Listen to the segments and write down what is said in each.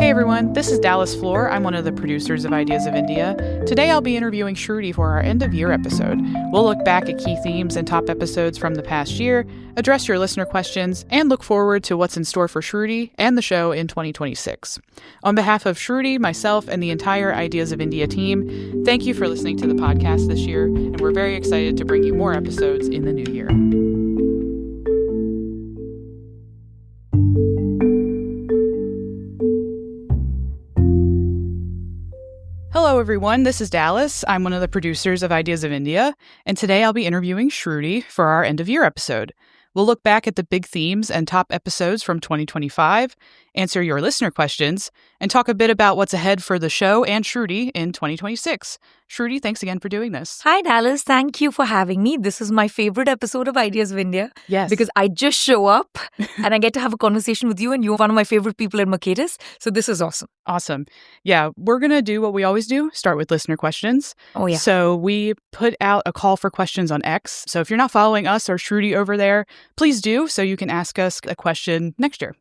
Hey everyone, this is Dallas Floer. I'm one of the producers of Ideas of India. Today I'll be interviewing Shruti for our end-of-year episode. We'll look back at key themes and top episodes from the past year, address your listener questions, and look forward to what's in store for Shruti and the show in 2026. On behalf of Shruti, myself, and the entire Ideas of India team, thank you for listening to the podcast this year, and we're very excited to bring you more episodes in the new year. Hello, everyone. This is Dallas. I'm one of the producers of Ideas of India, and today I'll be interviewing Shruti for our end-of-year episode. We'll look back at the big themes and top episodes from 2025, answer your listener questions, and talk a bit about what's ahead for the show and Shruti in 2026. Shruti, thanks again for doing this. Hi, Dallas. Thank you for having me. This is my favorite episode of Ideas of India. Yes. Because I just show up and I get to have a conversation with you, and you're one of my favorite people at Mercatus. So this is awesome. Awesome. Yeah, we're going to do what we always do, start with listener questions. Oh, yeah. So we put out a call for questions on X. So if you're not following us or Shruti over there, please do so you can ask us a question next year.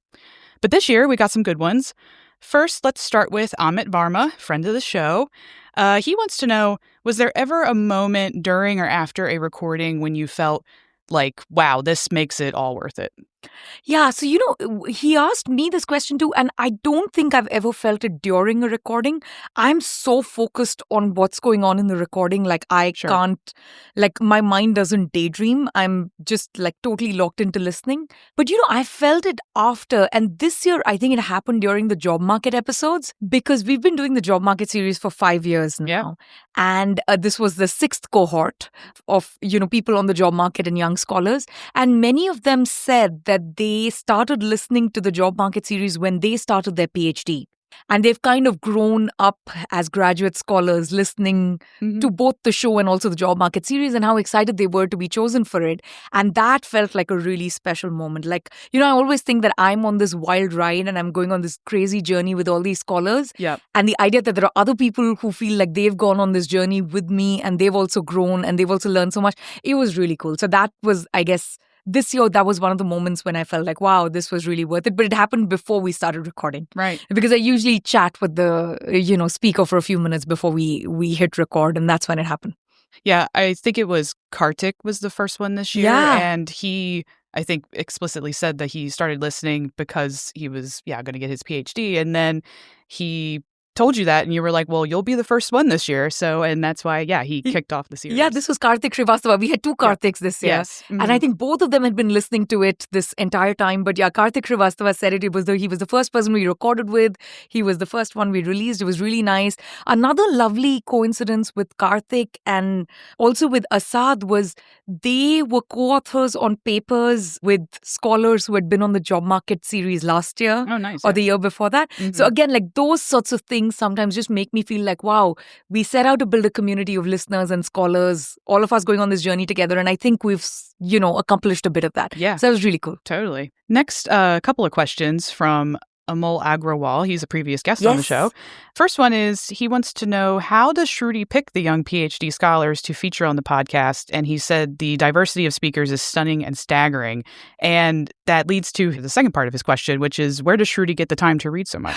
But this year, we got some good ones. First, let's start with Amit Varma, friend of the show. He wants to know, was there ever a moment during or after a recording when you felt like, wow, this makes it all worth it? Yeah, so, he asked me this question too, and I don't think I've ever felt it during a recording. I'm so focused on what's going on in the recording, like I can't, like my mind doesn't daydream. I'm just like totally locked into listening. But, I felt it after, and this year I think it happened during the job market episodes, because we've been doing the job market series for 5 years now. Yeah. And this was the 6th cohort of, people on the job market and young scholars. And many of them said that they started listening to the job market series when they started their PhD. And they've kind of grown up as graduate scholars listening to both the show and also the job market series, and how excited they were to be chosen for it. And that felt like a really special moment. Like, I always think that I'm on this wild ride and I'm going on this crazy journey with all these scholars. Yeah. And the idea that there are other people who feel like they've gone on this journey with me and they've also grown and they've also learned so much, it was really cool. So that was, I guess, this year, that was one of the moments when I felt like, wow, this was really worth it. But it happened before we started recording. Right. Because I usually chat with the, speaker for a few minutes before we hit record. And that's when it happened. Yeah, I think it was Karthik was the first one this year. Yeah. And he, I think, explicitly said that he started listening because he was, going to get his PhD. And then he told you that, and you were like, well, you'll be the first one this year. So, and that's why, he kicked off the series. Yeah, this was Karthik Srivastava. We had 2 Karthiks this year. Yes. Mm-hmm. And I think both of them had been listening to it this entire time. But Karthik Srivastava said it. He was the first person we recorded with. He was the first one we released. It was really nice. Another lovely coincidence with Karthik and also with Asad was they were co-authors on papers with scholars who had been on the job market series last year. Oh, nice. Or the year before that. Mm-hmm. So again, like those sorts of things sometimes just make me feel like, wow, we set out to build a community of listeners and scholars, all of us going on this journey together. And I think we've, accomplished a bit of that. Yeah. So that was really cool. Totally. Next, a couple of questions from Amol Agrawal. He's a previous guest on the show. First one is, he wants to know, how does Shruti pick the young PhD scholars to feature on the podcast? And he said the diversity of speakers is stunning and staggering. And that leads to the second part of his question, which is, where does Shruti get the time to read so much?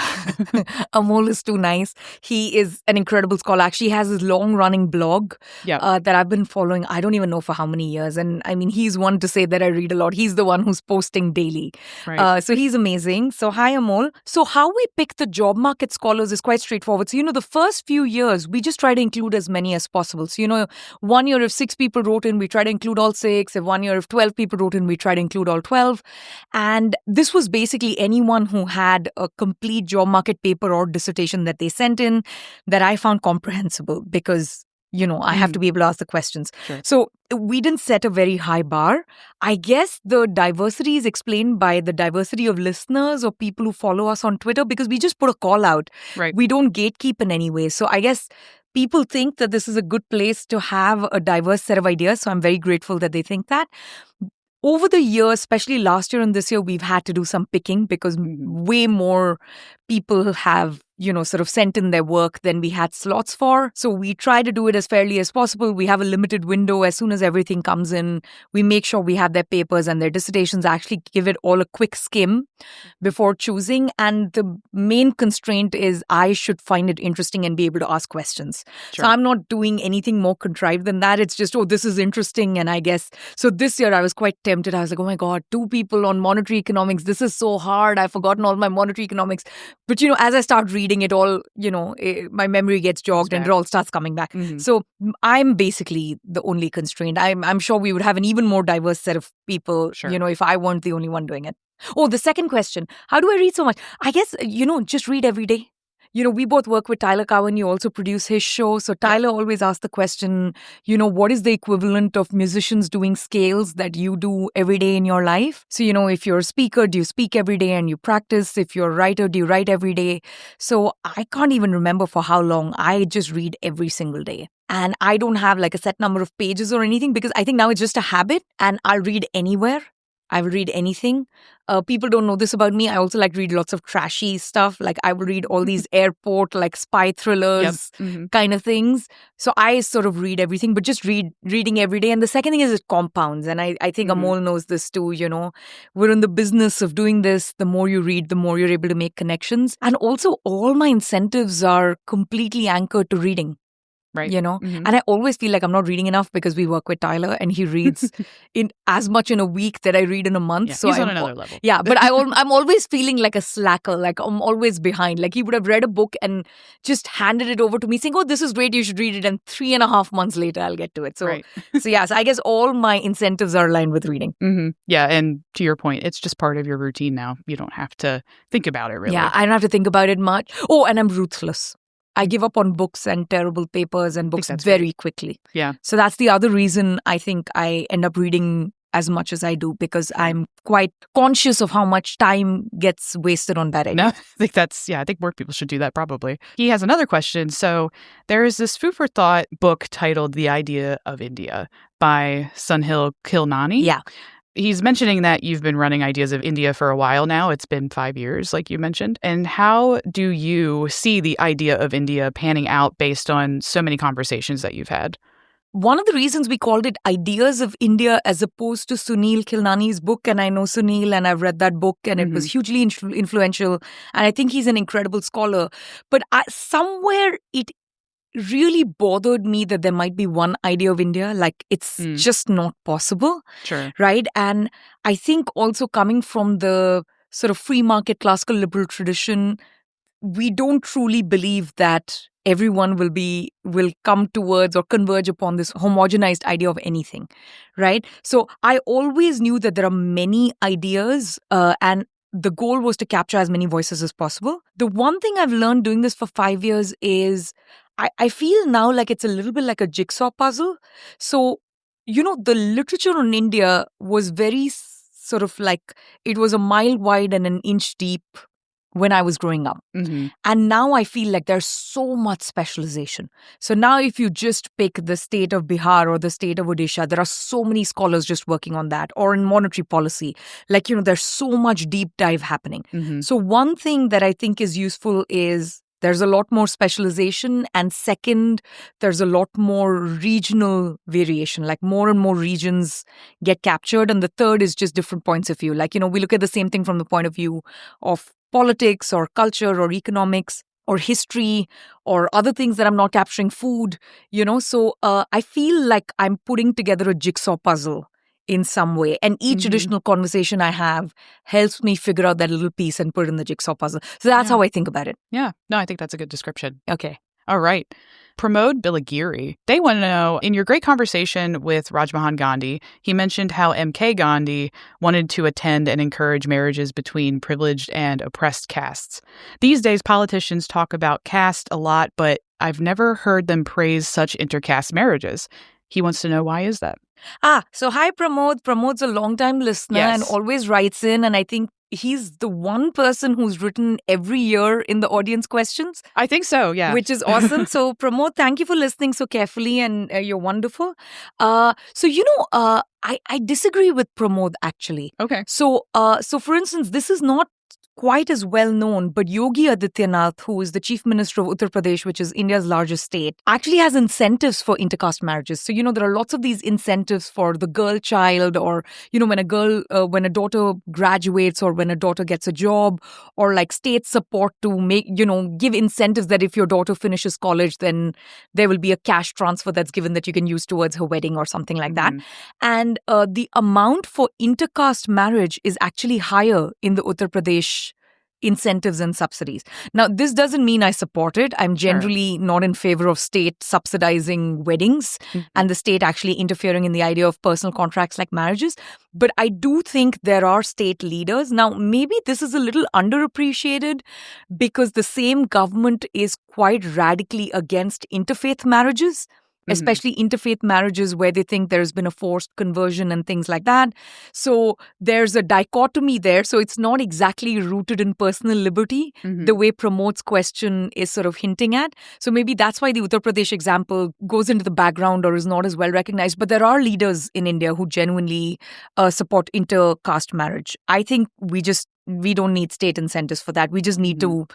Amol is too nice. He is an incredible scholar. Actually, he has his long-running blog that I've been following, I don't even know for how many years. And I mean, he's one to say that I read a lot. He's the one who's posting daily. Right. So he's amazing. So hi, Amol. So how we pick the job market scholars is quite straightforward. So, the first few years, we just try to include as many as possible. So, 1 year if 6 people wrote in, we try to include all 6. If 1 year if 12 people wrote in, we try to include all 12. And this was basically anyone who had a complete job market paper or dissertation that they sent in that I found comprehensible because I have to be able to ask the questions. Sure. So we didn't set a very high bar. I guess the diversity is explained by the diversity of listeners or people who follow us on Twitter, because we just put a call out. Right. We don't gatekeep in any way. So I guess people think that this is a good place to have a diverse set of ideas. So I'm very grateful that they think that. Over the years, especially last year and this year, we've had to do some picking because way more people have sort of sent in their work than we had slots for. So we try to do it as fairly as possible. We have a limited window. As soon as everything comes in, we make sure we have their papers and their dissertations, actually give it all a quick skim before choosing. And the main constraint is I should find it interesting and be able to ask questions. Sure. So I'm not doing anything more contrived than that. It's just, this is interesting. And I guess, so this year I was quite tempted. I was like, oh my God, 2 people on monetary economics. This is so hard. I've forgotten all my monetary economics. But, as I start reading it all, my memory gets jogged and it all starts coming back. Mm-hmm. So I'm basically the only constraint. I'm sure we would have an even more diverse set of people, Sure. if I weren't the only one doing it. Oh, the second question. How do I read so much? I guess, just read every day. We both work with Tyler Cowen. You also produce his show. So Tyler always asks the question, what is the equivalent of musicians doing scales that you do every day in your life? So, if you're a speaker, do you speak every day and you practice? If you're a writer, do you write every day? So I can't even remember for how long. I just read every single day. And I don't have like a set number of pages or anything because I think now it's just a habit and I'll read anywhere. I will read anything. People don't know this about me. I also like read lots of trashy stuff. Like I will read all these airport, like spy thrillers kind of things. So I sort of read everything, but just reading every day. And the second thing is it compounds. And I think Amol knows this too, We're in the business of doing this. The more you read, the more you're able to make connections. And also all my incentives are completely anchored to reading. Right. And I always feel like I'm not reading enough because we work with Tyler and he reads in as much in a week that I read in a month. Yeah, so he's on another level. Yeah, but I'm always feeling like a slacker, like I'm always behind. Like he would have read a book and just handed it over to me saying, oh, this is great, you should read it. And 3.5 months later, I'll get to it. So, right. so I guess all my incentives are aligned with reading. Mm-hmm. Yeah, and to your point, it's just part of your routine now. You don't have to think about it really. Yeah, I don't have to think about it much. Oh, and I'm ruthless. I give up on books and terrible papers and books very quickly. Yeah. So that's the other reason I think I end up reading as much as I do because I'm quite conscious of how much time gets wasted on bad ideas. No, I think more people should do that probably. He has another question. So there is this food for thought book titled The Idea of India by Sunil Khilnani. Yeah. He's mentioning that you've been running Ideas of India for a while now. It's been 5 years, like you mentioned. And how do you see the idea of India panning out based on so many conversations that you've had? One of the reasons we called it Ideas of India as opposed to Sunil Khilnani's book, and I know Sunil and I've read that book and it was hugely influential. And I think he's an incredible scholar. But somewhere it really bothered me that there might be one idea of India, like it's just not possible. Sure. Right? And I think also coming from the sort of free market classical liberal tradition, we don't truly believe that everyone will come towards or converge upon this homogenized idea of anything. Right? So I always knew that there are many ideas and the goal was to capture as many voices as possible. The one thing I've learned doing this for 5 years is I feel now like it's a little bit like a jigsaw puzzle. So, the literature on India was very sort of like, it was a mile wide and an inch deep when I was growing up. And now I feel like there's so much specialization. So now if you just pick the state of Bihar or the state of Odisha, there are so many scholars just working on that. Or in monetary policy, like, there's so much deep dive happening. So one thing that I think is useful is there's a lot more specialization. And second, there's a lot more regional variation, like more and more regions get captured. And the third is just different points of view. Like, we look at the same thing from the point of view of politics or culture or economics or history or other things that I'm not capturing, food, So I feel like I'm putting together a jigsaw puzzle in some way. And each additional conversation I have helps me figure out that little piece and put it in the jigsaw puzzle. So that's how I think about it. Yeah. No, I think that's a good description. Okay. All right. Pramod Bilagiri. They want to know, in your great conversation with Rajmohan Gandhi, he mentioned how MK Gandhi wanted to attend and encourage marriages between privileged and oppressed castes. These days, politicians talk about caste a lot, but I've never heard them praise such intercaste marriages. He wants to know, why is that? So hi, Pramod. Pramod's a longtime listener and always writes in. And I think he's the one person who's written every year in the audience questions. I think so, yeah. Which is awesome. So Pramod, thank you for listening so carefully and you're wonderful. I disagree with Pramod actually. Okay. So for instance, this is not quite as well known, but Yogi Adityanath, who is the chief minister of Uttar Pradesh, which is India's largest state, actually has incentives for intercaste marriages. So, there are lots of these incentives for the girl child, or, when a daughter graduates, or when a daughter gets a job, or like state support to give incentives that if your daughter finishes college, then there will be a cash transfer that's given that you can use towards her wedding or something like that. And the amount for intercaste marriage is actually higher in the Uttar Pradesh incentives and subsidies. Now, this doesn't mean I support it. I'm generally not in favor of state subsidizing weddings and the state actually interfering in the idea of personal contracts like marriages. But I do think there are state leaders. Now, maybe this is a little underappreciated because the same government is quite radically against interfaith marriages, especially interfaith marriages where they think there's been a forced conversion and things like that. So there's a dichotomy there. So it's not exactly rooted in personal liberty, the way Pramod's question is sort of hinting at. So maybe that's why the Uttar Pradesh example goes into the background or is not as well recognized. But there are leaders in India who genuinely support intercaste marriage. I think we don't need state incentives for that. We just need to,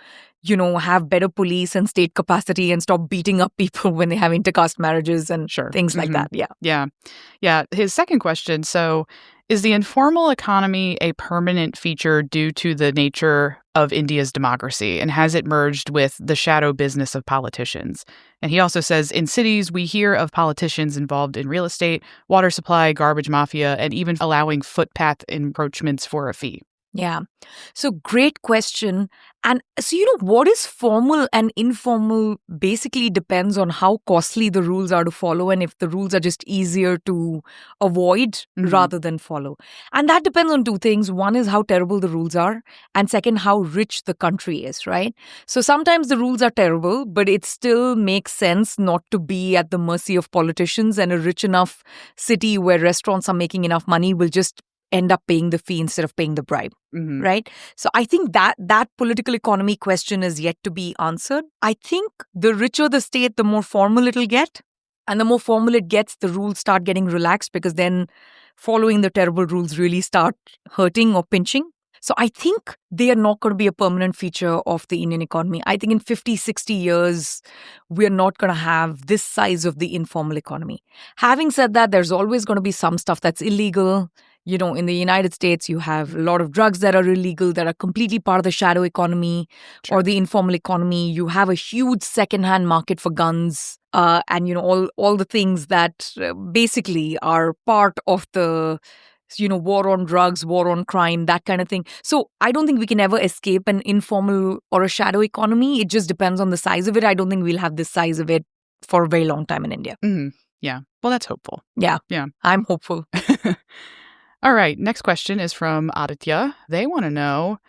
have better police and state capacity and stop beating up people when they have intercaste marriages and things like that. Yeah. His second question. So is the informal economy a permanent feature due to the nature of India's democracy? And has it merged with the shadow business of politicians? And he also says, in cities, we hear of politicians involved in real estate, water supply, garbage mafia, and even allowing footpath encroachments for a fee. Yeah. So great question. And so, what is formal and informal basically depends on how costly the rules are to follow and if the rules are just easier to avoid rather than follow. And that depends on two things. One is how terrible the rules are. And second, how rich the country is, right? So sometimes the rules are terrible, but it still makes sense not to be at the mercy of politicians, and a rich enough city where restaurants are making enough money will just end up paying the fee instead of paying the bribe, right? So I think that political economy question is yet to be answered. I think the richer the state, the more formal it'll get. And the more formal it gets, the rules start getting relaxed because then following the terrible rules really start hurting or pinching. So I think they are not going to be a permanent feature of the Indian economy. I think in 50, 60 years, we're not going to have this size of the informal economy. Having said that, there's always going to be some stuff that's illegal. In the United States, you have a lot of drugs that are illegal, that are completely part of the shadow economy or the informal economy. You have a huge secondhand market for guns and, all the things that basically are part of the war on drugs, war on crime, that kind of thing. So I don't think we can ever escape an informal or a shadow economy. It just depends on the size of it. I don't think we'll have this size of it for a very long time in India. Yeah. Well, that's hopeful. Yeah. I'm hopeful. All right. Next question is from Aditya. They want to know,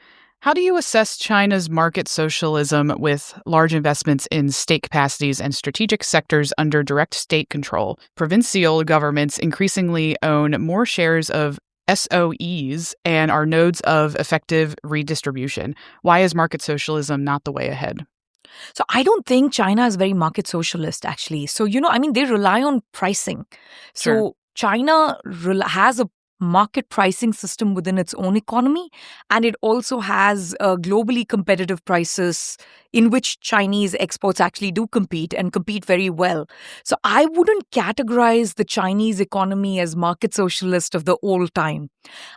how do you assess China's market socialism with large investments in state capacities and strategic sectors under direct state control? Provincial governments increasingly own more shares of SOEs and are nodes of effective redistribution. Why is market socialism not the way ahead? So I don't think China is very market socialist, actually. So, they rely on pricing. So China has a market pricing system within its own economy, and it also has globally competitive prices in which Chinese exports actually do compete and compete very well. So I wouldn't categorize the Chinese economy as market socialist of the old time.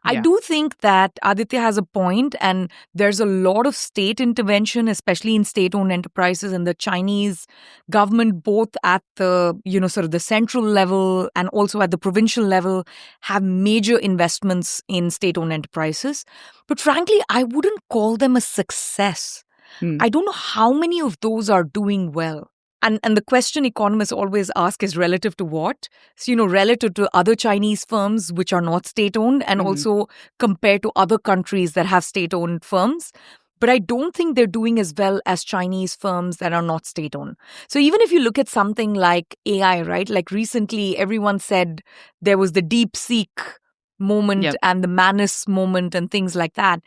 I do think that Aditya has a point, and there's a lot of state intervention, especially in state-owned enterprises, and the Chinese government, both at the, sort of the central level and also at the provincial level, have major investments in state-owned enterprises. But frankly, I wouldn't call them a success. I don't know how many of those are doing well. And the question economists always ask is relative to what? So, relative to other Chinese firms which are not state-owned, and also compared to other countries that have state-owned firms. But I don't think they're doing as well as Chinese firms that are not state-owned. So even if you look at something like AI, right? Like recently, everyone said there was the DeepSeek moment and the Manus moment and things like that.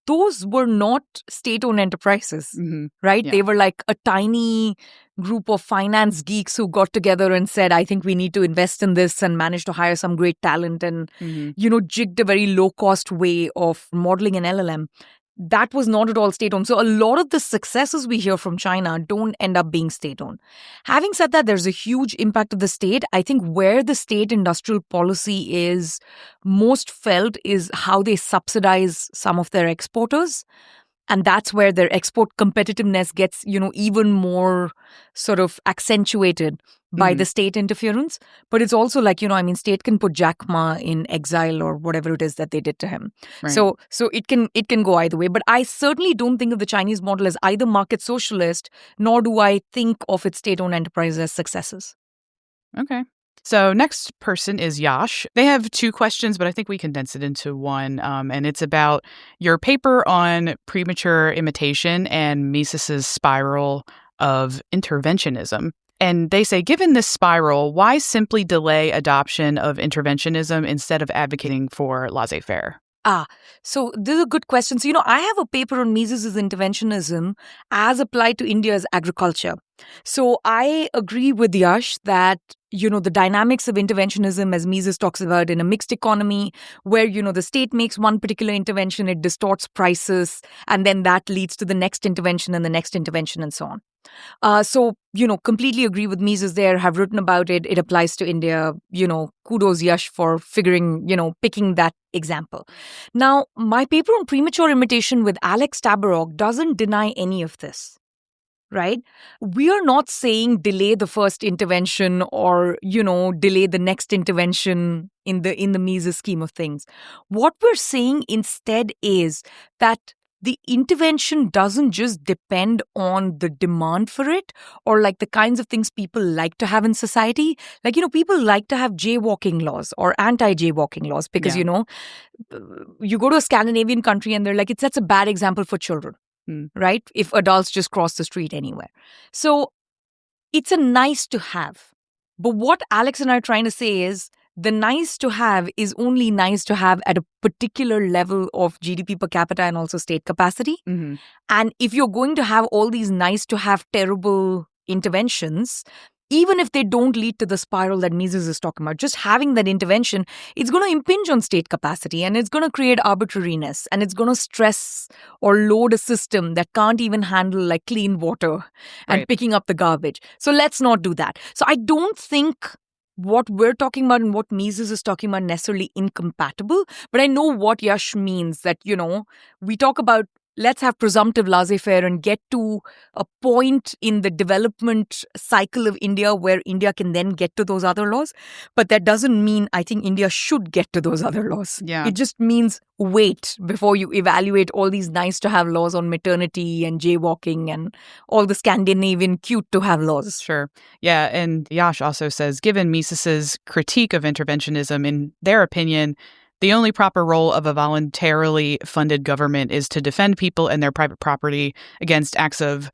Those were not state-owned enterprises, right? They were like a tiny group of finance geeks who got together and said, I think we need to invest in this, and managed to hire some great talent and, jigged a very low-cost way of modeling an LLM. that was not at all state-owned. So a lot of the successes we hear from China don't end up being state-owned. Having said that, there's a huge impact of the state. I think where the state industrial policy is most felt is how they subsidize some of their exporters. And that's where their export competitiveness gets, even more sort of accentuated by the state interference. But it's also like, state can put Jack Ma in exile or whatever it is that they did to him. Right. So it can go either way. But I certainly don't think of the Chinese model as either market socialist, nor do I think of its state-owned enterprise as successes. Okay. So next person is Yash. They have two questions, but I think we condense it into one. And it's about your paper on premature imitation and Mises's spiral of interventionism. And they say, given this spiral, why simply delay adoption of interventionism instead of advocating for laissez-faire? So this is a good question. So, I have a paper on Mises's interventionism as applied to India's agriculture. So I agree with Yash that, the dynamics of interventionism, as Mises talks about, in a mixed economy where, the state makes one particular intervention, it distorts prices, and then that leads to the next intervention and the next intervention and so on. So, completely agree with Mises there, have written about it. It applies to India. Kudos Yash for picking that example. Now, my paper on premature imitation with Alex Tabarrok doesn't deny any of this. Right? We are not saying delay the first intervention or, delay the next intervention in the Mises scheme of things. What we're saying instead is that the intervention doesn't just depend on the demand for it or like the kinds of things people like to have in society. Like, people like to have jaywalking laws or anti-jaywalking laws because, you go to a Scandinavian country and they're like, it sets a bad example for children. Right? If adults just cross the street anywhere. So it's a nice to have. But what Alex and I are trying to say is the nice to have is only nice to have at a particular level of GDP per capita and also state capacity. Mm-hmm. And if you're going to have all these nice to have terrible interventions, even if they don't lead to the spiral that Mises is talking about, just having that intervention, it's going to impinge on state capacity and it's going to create arbitrariness and it's going to stress or load a system that can't even handle like clean water and picking up the garbage. So let's not do that. So I don't think what we're talking about and what Mises is talking about necessarily incompatible, but I know what Yash means that, we talk about let's have presumptive laissez-faire and get to a point in the development cycle of India where India can then get to those other laws. But that doesn't mean I think India should get to those other laws. Yeah. It just means wait before you evaluate all these nice to have laws on maternity and jaywalking and all the Scandinavian cute to have laws. Sure. Yeah. And Yash also says, given Mises's critique of interventionism, in their opinion, the only proper role of a voluntarily funded government is to defend people and their private property against acts of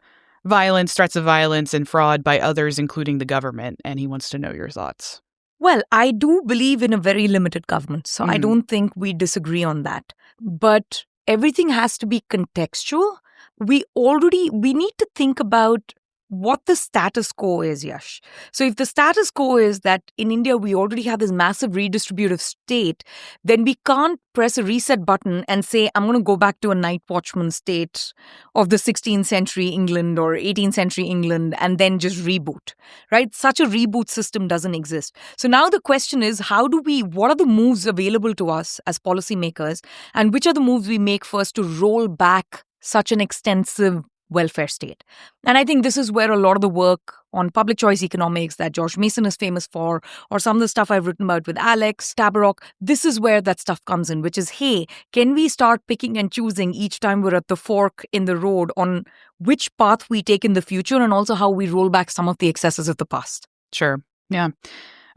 violence, threats of violence, and fraud by others, including the government. And he wants to know your thoughts. Well, I do believe in a very limited government, so I don't think we disagree on that. But everything has to be contextual. We need to think about what the status quo is, Yash. So if the status quo is that in India we already have this massive redistributive state, then we can't press a reset button and say, I'm going to go back to a night watchman state of the 16th century England or 18th century England and then just reboot, right? Such a reboot system doesn't exist. So now the question is, what are the moves available to us as policymakers and which are the moves we make first to roll back such an extensive welfare state? And I think this is where a lot of the work on public choice economics that George Mason is famous for, or some of the stuff I've written about with Alex Tabarrok, this is where that stuff comes in, which is, hey, can we start picking and choosing each time we're at the fork in the road on which path we take in the future and also how we roll back some of the excesses of the past? Sure. Yeah.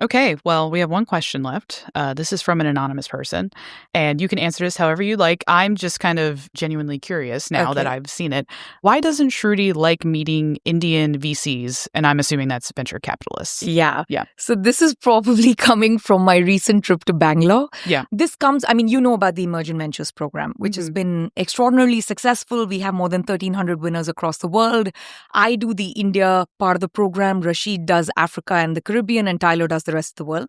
Okay, well, we have one question left. This is from an anonymous person, and you can answer this however you like. I'm just kind of genuinely curious now that I've seen it. Why doesn't Shruti like meeting Indian VCs? And I'm assuming that's venture capitalists. Yeah. So this is probably coming from my recent trip to Bangalore. Yeah. This comes, you know about the Emerging Ventures program, which has been extraordinarily successful. We have more than 1,300 winners across the world. I do the India part of the program. Rashid does Africa and the Caribbean, and Tyler does the rest of the world.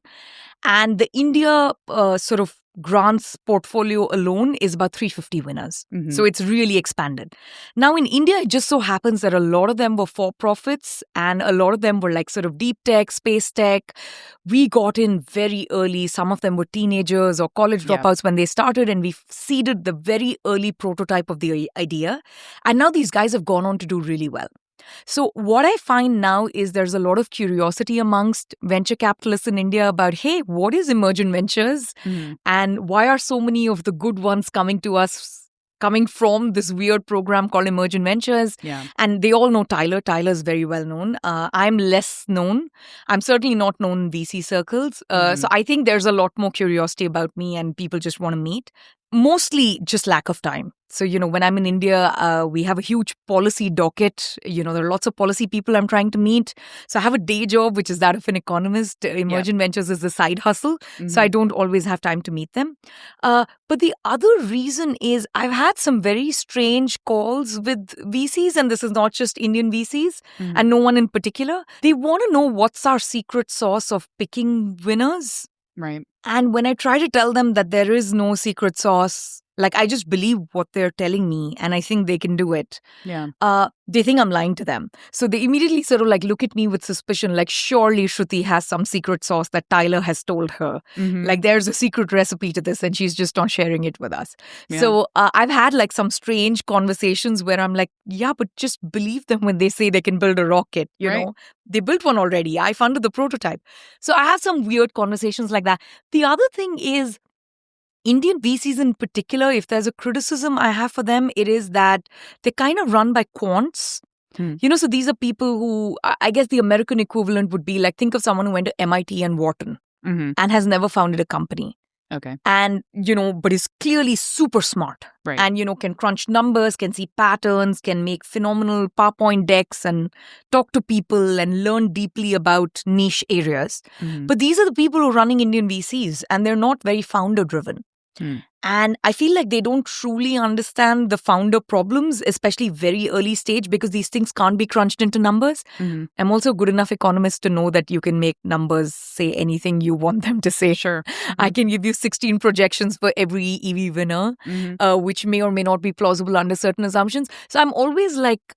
And the India sort of grants portfolio alone is about 350 winners. Mm-hmm. So it's really expanded. Now in India, it just so happens that a lot of them were for-profits and a lot of them were like sort of deep tech, space tech. We got in very early. Some of them were teenagers or college dropouts when they started, and we seeded the very early prototype of the idea. And now these guys have gone on to do really well. So what I find now is there's a lot of curiosity amongst venture capitalists in India about, hey, what is emergent ventures? Mm-hmm. And why are so many of the good ones coming to us coming from this weird program called Emergent Ventures? Yeah. And they all know Tyler. Tyler's very well known. I'm less known. I'm certainly not known in VC circles. So I think there's a lot more curiosity about me and people just want to meet. Mostly just lack of time. So, when I'm in India, we have a huge policy docket. There are lots of policy people I'm trying to meet. So I have a day job, which is that of an economist. Emergent Ventures is a side hustle. Mm-hmm. So I don't always have time to meet them. But the other reason is I've had some very strange calls with VCs, and this is not just Indian VCs, and no one in particular. They want to know what's our secret sauce of picking winners. Right. And when I try to tell them that there is no secret sauce, like I just believe what they're telling me and I think they can do it. Yeah. They think I'm lying to them. So they immediately sort of like look at me with suspicion, like surely Shruti has some secret sauce that Tyler has told her. Mm-hmm. Like there's a secret recipe to this and she's just not sharing it with us. Yeah. So I've had like some strange conversations where I'm like, yeah, but just believe them when they say they can build a rocket, you know? They built one already. I funded the prototype. So I have some weird conversations like that. The other thing is, Indian VCs in particular, if there's a criticism I have for them, it is that they're kind of run by quants. So these are people who, I guess the American equivalent would be like, think of someone who went to MIT and Wharton and has never founded a company. Okay. And, but is clearly super smart. Right. And, can crunch numbers, can see patterns, can make phenomenal PowerPoint decks and talk to people and learn deeply about niche areas. But these are the people who are running Indian VCs and they're not very founder driven. And I feel like they don't truly understand the founder problems, especially very early stage, because these things can't be crunched into numbers. I'm also a good enough economist to know that you can make numbers say anything you want them to say. Sure. I can give you 16 projections for every EV winner, which may or may not be plausible under certain assumptions. So I'm always like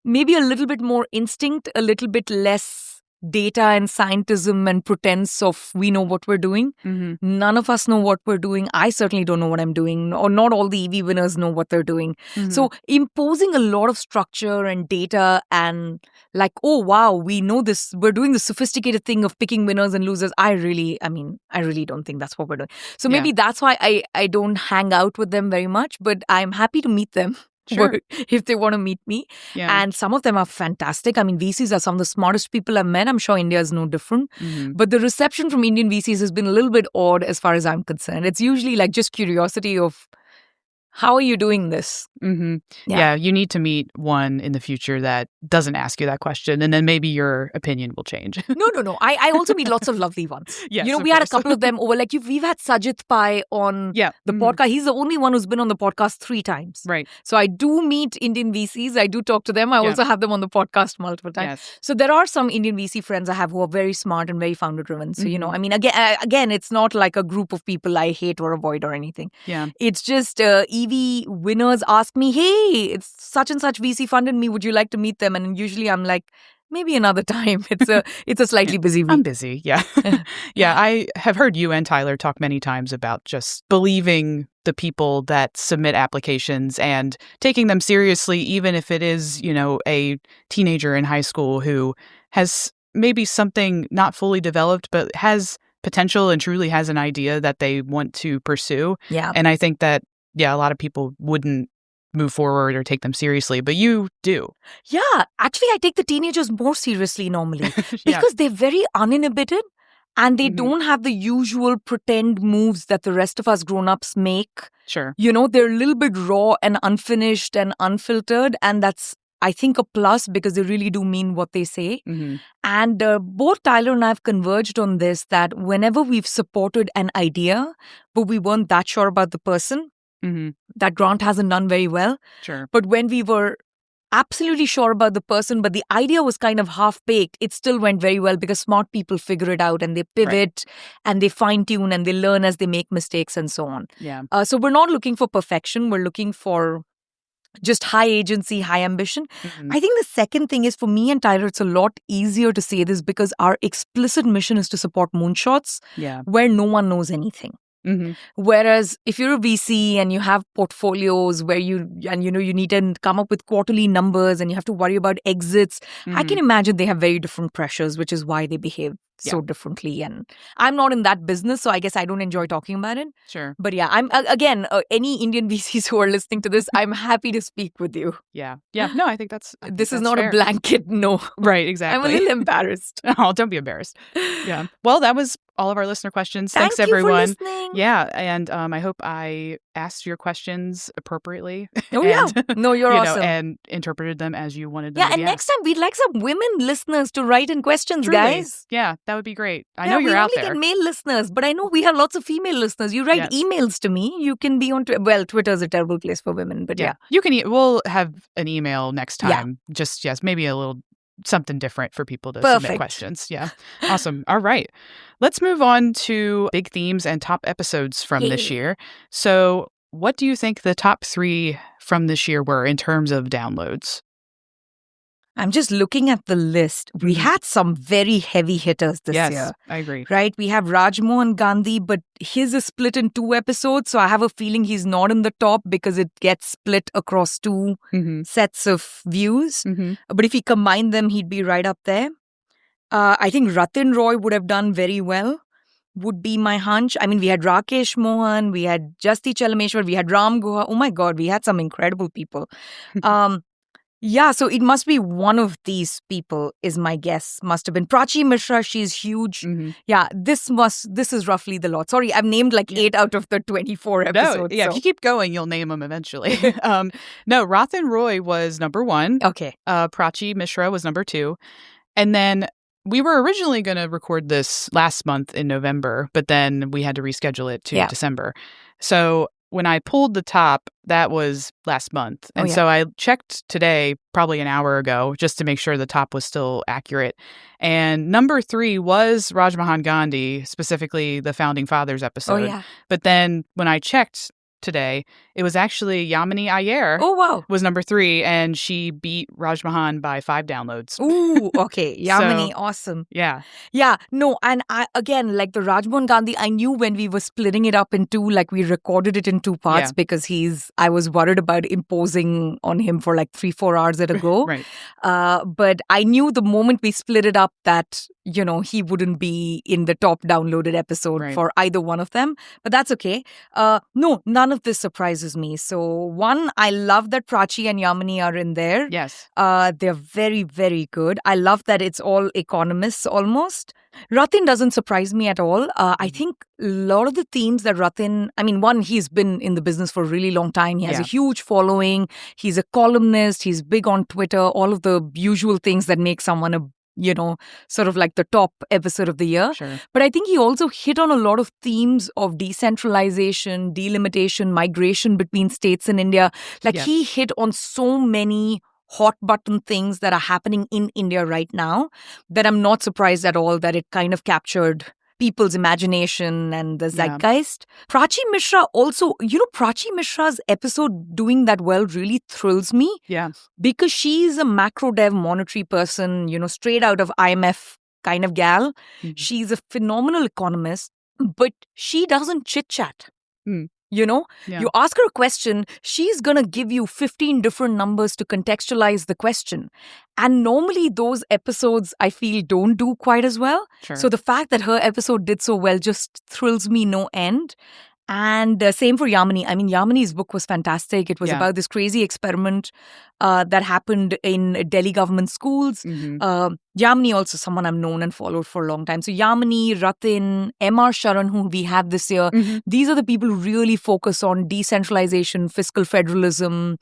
maybe a little bit more instinct, a little bit less data and scientism and pretense of we know what we're doing. None of us know what we're doing. I certainly don't know what I'm doing, or not all the EV winners know what they're doing. So imposing a lot of structure and data and like, oh, wow, we know this. We're doing the sophisticated thing of picking winners and losers. I really don't think that's what we're doing. So maybe that's why I don't hang out with them very much, but I'm happy to meet them. Sure. If they want to meet me. Yeah. And some of them are fantastic. I mean, VCs are some of the smartest people I've met. I'm sure India is no different. But the reception from Indian VCs has been a little bit odd as far as I'm concerned. It's usually like just curiosity of, how are you doing this? Yeah, you need to meet one in the future that doesn't ask you that question, and then maybe your opinion will change. No. I also meet lots of lovely ones. Yes, we had a couple of them over. Like we've had Sajid Pai on the podcast. He's the only one who's been on the podcast 3 times. Right. So I do meet Indian VCs. I do talk to them. I also have them on the podcast multiple times. Yes. So there are some Indian VC friends I have who are very smart and very founder driven. So, I mean, again, it's not like a group of people I hate or avoid or anything. Yeah. It's just EV winners ask me, hey, it's such and such VC funded me. Would you like to meet them? And usually I'm like, maybe another time. It's a slightly busy week. I'm busy, yeah. Yeah, I have heard you and Tyler talk many times about just believing the people that submit applications and taking them seriously, even if it is, a teenager in high school who has maybe something not fully developed, but has potential and truly has an idea that they want to pursue. Yeah. And I think that, a lot of people wouldn't move forward or take them seriously, but you do. Yeah, actually, I take the teenagers more seriously normally because they're very uninhibited and they don't have the usual pretend moves that the rest of us grown-ups make. Sure. They're a little bit raw and unfinished and unfiltered, and that's, I think, a plus because they really do mean what they say. And both Tyler and I have converged on this, that whenever we've supported an idea, but we weren't that sure about the person, that grant hasn't done very well. Sure. But when we were absolutely sure about the person, but the idea was kind of half-baked, it still went very well because smart people figure it out and they pivot and they fine-tune and they learn as they make mistakes and so on. Yeah. So we're not looking for perfection. We're looking for just high agency, high ambition. Mhm. I think the second thing is, for me and Tyler, it's a lot easier to say this because our explicit mission is to support moonshots Yeah. where no one knows anything. Mhm. Whereas if you're a VC and you have portfolios where you need to come up with quarterly numbers and you have to worry about exits, I can imagine they have very different pressures, which is why they behave so differently. And I'm not in that business, so I guess I don't enjoy talking about it. Sure. But yeah, I'm again, any Indian VCs who are listening to this, I'm happy to speak with you. Yeah. Yeah. No, I think that's This is that's not fair. a blanket no. Right, exactly. I'm a little embarrassed. Oh, don't be embarrassed. Yeah. Well, that was all of our listener questions. Thanks, Thank you everyone. for listening. Yeah, and I hope I asked your questions appropriately. Oh, yeah. No, you're awesome. And interpreted them as you wanted them Yeah, to and be next asked. time we'd like some women listeners to write in questions, Truly. guys. Yeah, that would be great. I know you're we out only there. get male listeners, but I know we have lots of female listeners. You write Yes. emails to me. You can be on Twitter's a terrible place for women, but yeah. You can. We'll have an email next Yeah. time. Just maybe a little something different for people to Perfect. submit questions. Yeah, awesome. All right, let's move on to big themes and top episodes from this year. So, what do you think the top 3 from this year were in terms of downloads? I'm just looking at the list. We had some very heavy hitters this year. Yes, I agree. Right? We have Rajmohan Gandhi, but his is split in 2 episodes. So I have a feeling he's not in the top because it gets split across 2 sets of views. But if he combined them, he'd be right up there. I think Ratin Roy would have done very well, would be my hunch. I mean, we had Rakesh Mohan, we had Jasti Chalameshwar, we had Ram Guha. Oh my God, we had some incredible people. Yeah, so it must be one of these people, is my guess. Must have been Prachi Mishra. She's huge. Yeah, this is roughly the lot. Sorry, I've named like 8 out of the 24 episodes. No, yeah, if you keep going, you'll name them eventually. No, Ratin Roy was number 1. Okay. Prachi Mishra was number 2. And then we were originally going to record this last month in November, but then we had to reschedule it to December. So when I pulled the top, that was last month. And so I checked today, probably an hour ago, just to make sure the top was still accurate. And number 3 was Rajmohan Gandhi, specifically the Founding Fathers episode. Oh, yeah. But then when I checked today, it was actually Yamini Iyer. Oh, wow. Was number 3, and she beat Rajmohan by 5 downloads. Ooh, okay. Yamini, So, awesome. Yeah. Yeah, no, and again, like the Rajmohan Gandhi, I knew when we were splitting it up in 2, like we recorded it in 2 parts because I was worried about imposing on him for like 3-4 hours at a go. Right. But I knew the moment we split it up that, he wouldn't be in the top downloaded episode for either one of them. But that's okay. No, none of this surprises me. So 1, I love that Prachi and Yamini are in there. Yes. They're very, very good. I love that it's all economists almost. Ratin doesn't surprise me at all. I think a lot of the themes that Ratin, I mean, 1, he's been in the business for a really long time. He has a huge following. He's a columnist. He's big on Twitter. All of the usual things that make someone a sort of like the top episode of the year. Sure. But I think he also hit on a lot of themes of decentralization, delimitation, migration between states in India. Like he hit on so many hot button things that are happening in India right now that I'm not surprised at all that it kind of captured people's imagination and the zeitgeist. Prachi Mishra also, Prachi Mishra's episode doing that well really thrills me. Yeah. Because she's a macro dev monetary person, straight out of IMF kind of gal. She's a phenomenal economist, but she doesn't chit-chat. You ask her a question, she's going to give you 15 different numbers to contextualize the question. And normally those episodes, I feel, don't do quite as well. Sure. So the fact that her episode did so well just thrills me no end. And same for Yamini. I mean, Yamini's book was fantastic. It was about this crazy experiment that happened in Delhi government schools. Yamini also someone I've known and followed for a long time. So Yamini, Ratin, M.R. Sharan, who we have this year, these are the people who really focus on decentralization, fiscal federalism,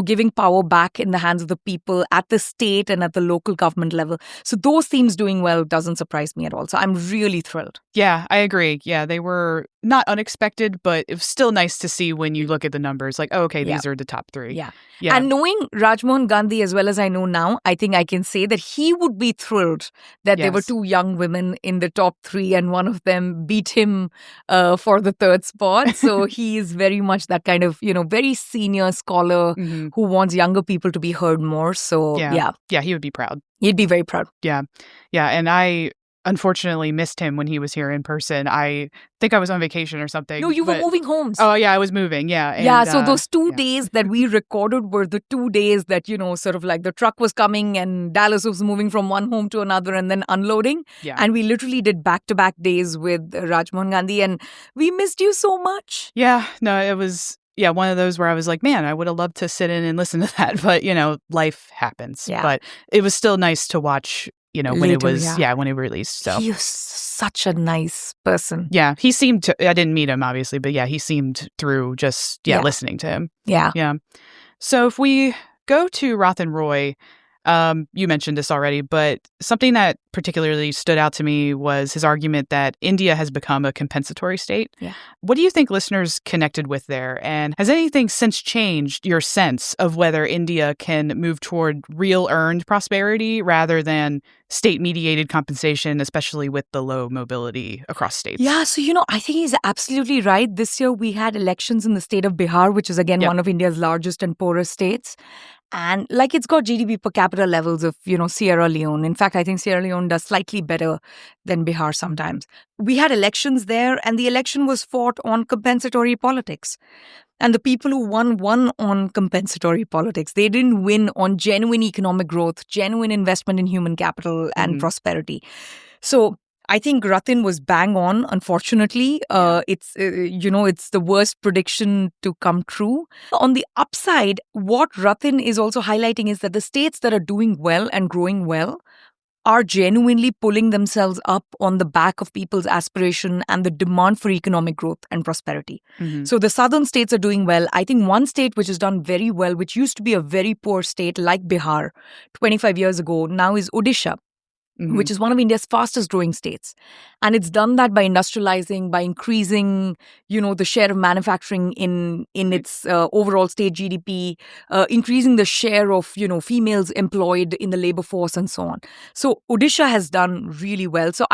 giving power back in the hands of the people at the state and at the local government level. So those themes doing well doesn't surprise me at all. So I'm really thrilled. Yeah, I agree. Yeah, they were not unexpected, but it was still nice to see when you look at the numbers, like, oh, okay, these are the top three. Yeah. And knowing Rajmohan Gandhi as well as I know now, I think I can say that he would be thrilled that there were two young women in the top three and one of them beat him for the third spot. So he is very much that kind of, very senior scholar who wants younger people to be heard more. So, Yeah, he would be proud. He'd be very proud. Yeah. And I unfortunately missed him when he was here in person. I think I was on vacation or something. No, you were moving homes. Oh, yeah, I was moving. Yeah. And, so those 2 days that we recorded were the 2 days that, sort of like the truck was coming and Dallas was moving from one home to another and then unloading. Yeah. And we literally did back-to-back days with Rajmohan Gandhi and we missed you so much. Yeah, no, it was... Yeah, one of those where I was like, man, I would have loved to sit in and listen to that. But, life happens. Yeah. But it was still nice to watch, when Later, it was, when it released. So he was such a nice person. Yeah, he seemed to, I didn't meet him, obviously, but he seemed through just, listening to him. Yeah. Yeah. So if we go to Rothan Roy, you mentioned this already, but something that particularly stood out to me was his argument that India has become a compensatory state. Yeah. What do you think listeners connected with there? And has anything since changed your sense of whether India can move toward real earned prosperity rather than state-mediated compensation, especially with the low mobility across states? Yeah, so, I think he's absolutely right. This year we had elections in the state of Bihar, which is, again, one of India's largest and poorest states. And it's got GDP per capita levels of, Sierra Leone. In fact, I think Sierra Leone does slightly better than Bihar sometimes. We had elections there and the election was fought on compensatory politics. And the people who won on compensatory politics. They didn't win on genuine economic growth, genuine investment in human capital and prosperity. So I think Ratin was bang on, unfortunately. It's the worst prediction to come true. On the upside, what Ratin is also highlighting is that the states that are doing well and growing well are genuinely pulling themselves up on the back of people's aspiration and the demand for economic growth and prosperity. So the southern states are doing well. I think one state which has done very well, which used to be a very poor state like Bihar 25 years ago, now is Odisha. Which is one of India's fastest growing states. And it's done that by industrializing, by increasing, the share of manufacturing in its overall state GDP, increasing the share of, females employed in the labor force and so on. So Odisha has done really well. So,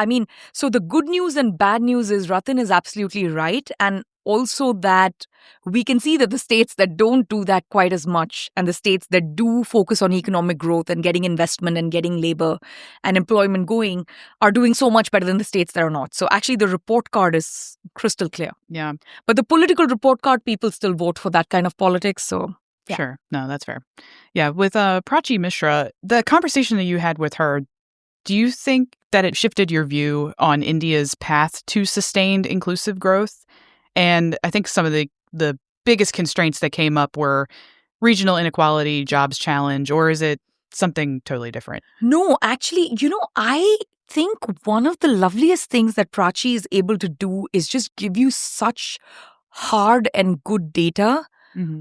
so the good news and bad news is Ratin is absolutely right. And also that we can see that the states that don't do that quite as much and the states that do focus on economic growth and getting investment and getting labor and employment going are doing so much better than the states that are not. So actually the report card is crystal clear. Yeah. But the political report card, people still vote for that kind of politics. So yeah. Sure. No, that's fair. Yeah. With Prachi Mishra, the conversation that you had with her, do you think that it shifted your view on India's path to sustained inclusive growth? And I think some of the biggest constraints that came up were regional inequality, jobs challenge, or is it something totally different? No, actually, I think one of the loveliest things that Prachi is able to do is just give you such hard and good data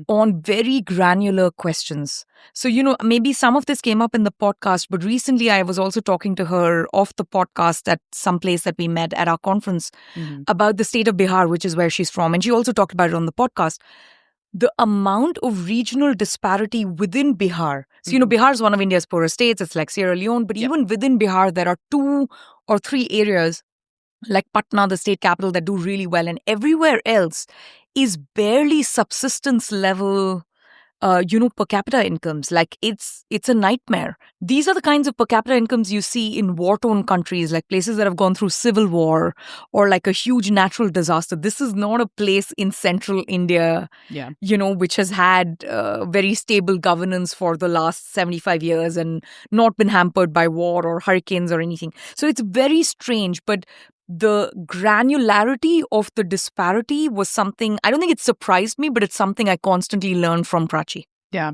on very granular questions. So, maybe some of this came up in the podcast, but recently I was also talking to her off the podcast at some place that we met at our conference about the state of Bihar, which is where she's from. And she also talked about it on the podcast. The amount of regional disparity within Bihar. So, Bihar is one of India's poorest states. It's like Sierra Leone. But even within Bihar, there are 2 or 3 areas like Patna, the state capital, that do really well. And everywhere else is barely subsistence level, per capita incomes. Like it's a nightmare. These are the kinds of per capita incomes you see in war-torn countries, like places that have gone through civil war or like a huge natural disaster. This is not a place in central India, which has had very stable governance for the last 75 years and not been hampered by war or hurricanes or anything. So it's very strange, but the granularity of the disparity was something, I don't think it surprised me, but it's something I constantly learn from Prachi. Yeah.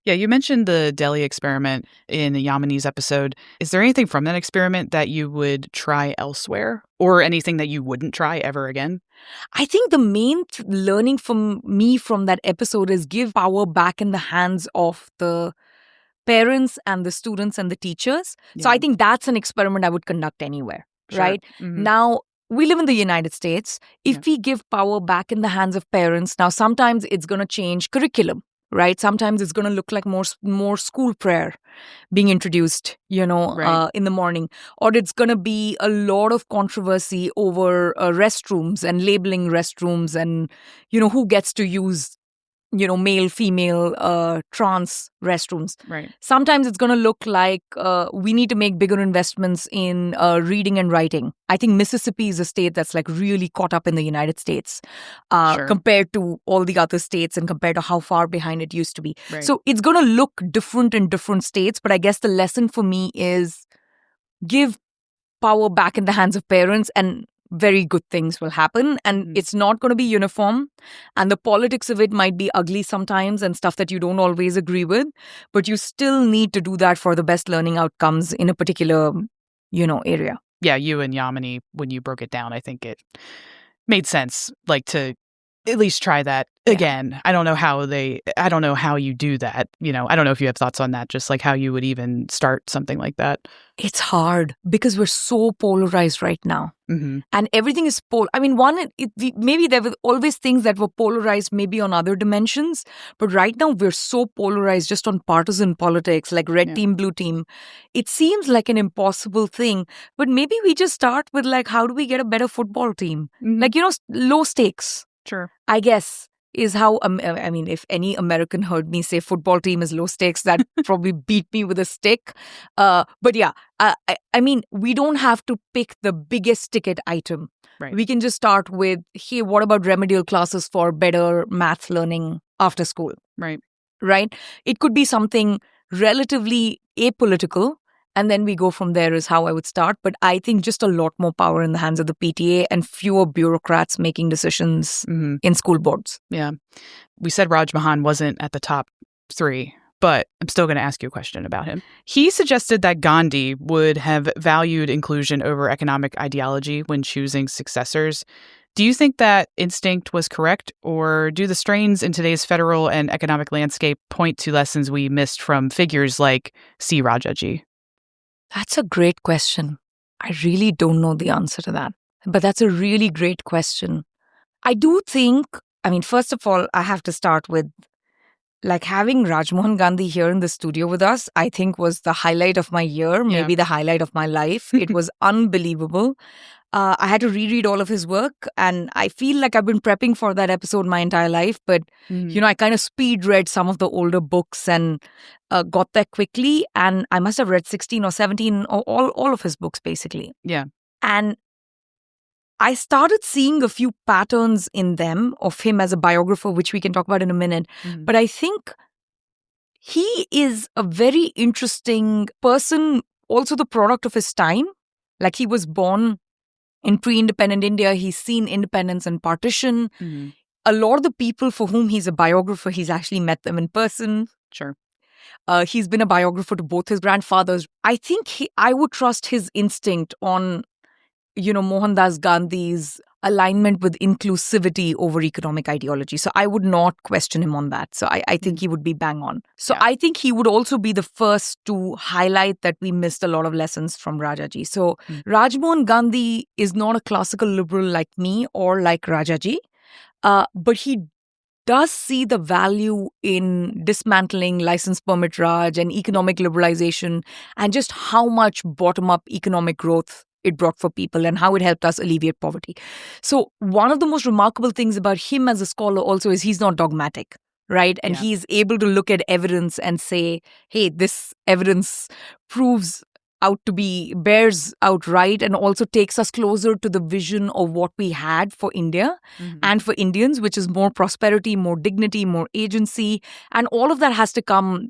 Yeah, you mentioned the Delhi experiment in the Yamini's episode. Is there anything from that experiment that you would try elsewhere, or anything that you wouldn't try ever again? I think the main learning from me from that episode is give power back in the hands of the parents and the students and the teachers. So Yeah. I think that's an experiment I would conduct anywhere, Sure. right? Mhm. Now, we live in the United States. If Yeah. we give power back in the hands of parents, now sometimes it's going to change curriculum, right? Sometimes it's going to look like more school prayer being introduced, Right. in the morning. Or it's going to be a lot of controversy over restrooms and labeling restrooms and, who gets to use, male, female, trans restrooms. Right. Sometimes it's going to look like we need to make bigger investments in reading and writing. I think Mississippi is a state that's like really caught up in the United States Sure. compared to all the other states and compared to how far behind it used to be. Right. So it's going to look different in different states. But I guess the lesson for me is give power back in the hands of parents and very good things will happen. And it's not going to be uniform. And the politics of it might be ugly sometimes and stuff that you don't always agree with. But you still need to do that for the best learning outcomes in a particular, area. Yeah, you and Yamini, when you broke it down, I think it made sense, like, to at least try that again. I don't know how you do that. I don't know if you have thoughts on that, just like how you would even start something like that. It's hard because we're so polarized right now. Mm-hmm. And everything is maybe there were always things that were polarized maybe on other dimensions. But right now we're so polarized just on partisan politics, like red team, blue team. It seems like an impossible thing. But maybe we just start with like, how do we get a better football team? Mm-hmm. Like, low stakes. Sure. I guess is how, if any American heard me say football team is low stakes, that probably beat me with a stick. But yeah, we don't have to pick the biggest ticket item. Right. We can just start with, hey, what about remedial classes for better math learning after school? Right. Right? It could be something relatively apolitical. And then we go from there is how I would start. But I think just a lot more power in the hands of the PTA and fewer bureaucrats making decisions in school boards. Yeah. We said Raj Mahan wasn't at the top 3, but I'm still going to ask you a question about him. He suggested that Gandhi would have valued inclusion over economic ideology when choosing successors. Do you think that instinct was correct, or do the strains in today's federal and economic landscape point to lessons we missed from figures like C. Rajaji? That's a great question. I really don't know the answer to that. But that's a really great question. I do think, first of all, I have to start with like having Rajmohan Gandhi here in the studio with us, I think was the highlight of my year, maybe the highlight of my life. It was unbelievable. I had to reread all of his work, and I feel like I've been prepping for that episode my entire life. But, I kind of speed read some of the older books and got there quickly. And I must have read 16 or 17, or all of his books, basically. Yeah. And I started seeing a few patterns in them of him as a biographer, which we can talk about in a minute. But I think he is a very interesting person, also the product of his time. Like he was born in pre-independent India, he's seen independence and partition. A lot of the people for whom he's a biographer, he's actually met them in person. Sure. He's been a biographer to both his grandfathers. I think I would trust his instinct on, Mohandas Gandhi's alignment with inclusivity over economic ideology. So I would not question him on that. So I think he would be bang on. So I think he would also be the first to highlight that we missed a lot of lessons from Rajaji. So Rajmohan Gandhi is not a classical liberal like me or like Rajaji, but he does see the value in dismantling license permit Raj and economic liberalization and just how much bottom-up economic growth it brought for people and how it helped us alleviate poverty. So one of the most remarkable things about him as a scholar also is he's not dogmatic, right? And he's able to look at evidence and say, hey, this evidence bears out right and also takes us closer to the vision of what we had for India and for Indians, which is more prosperity, more dignity, more agency. And all of that has to come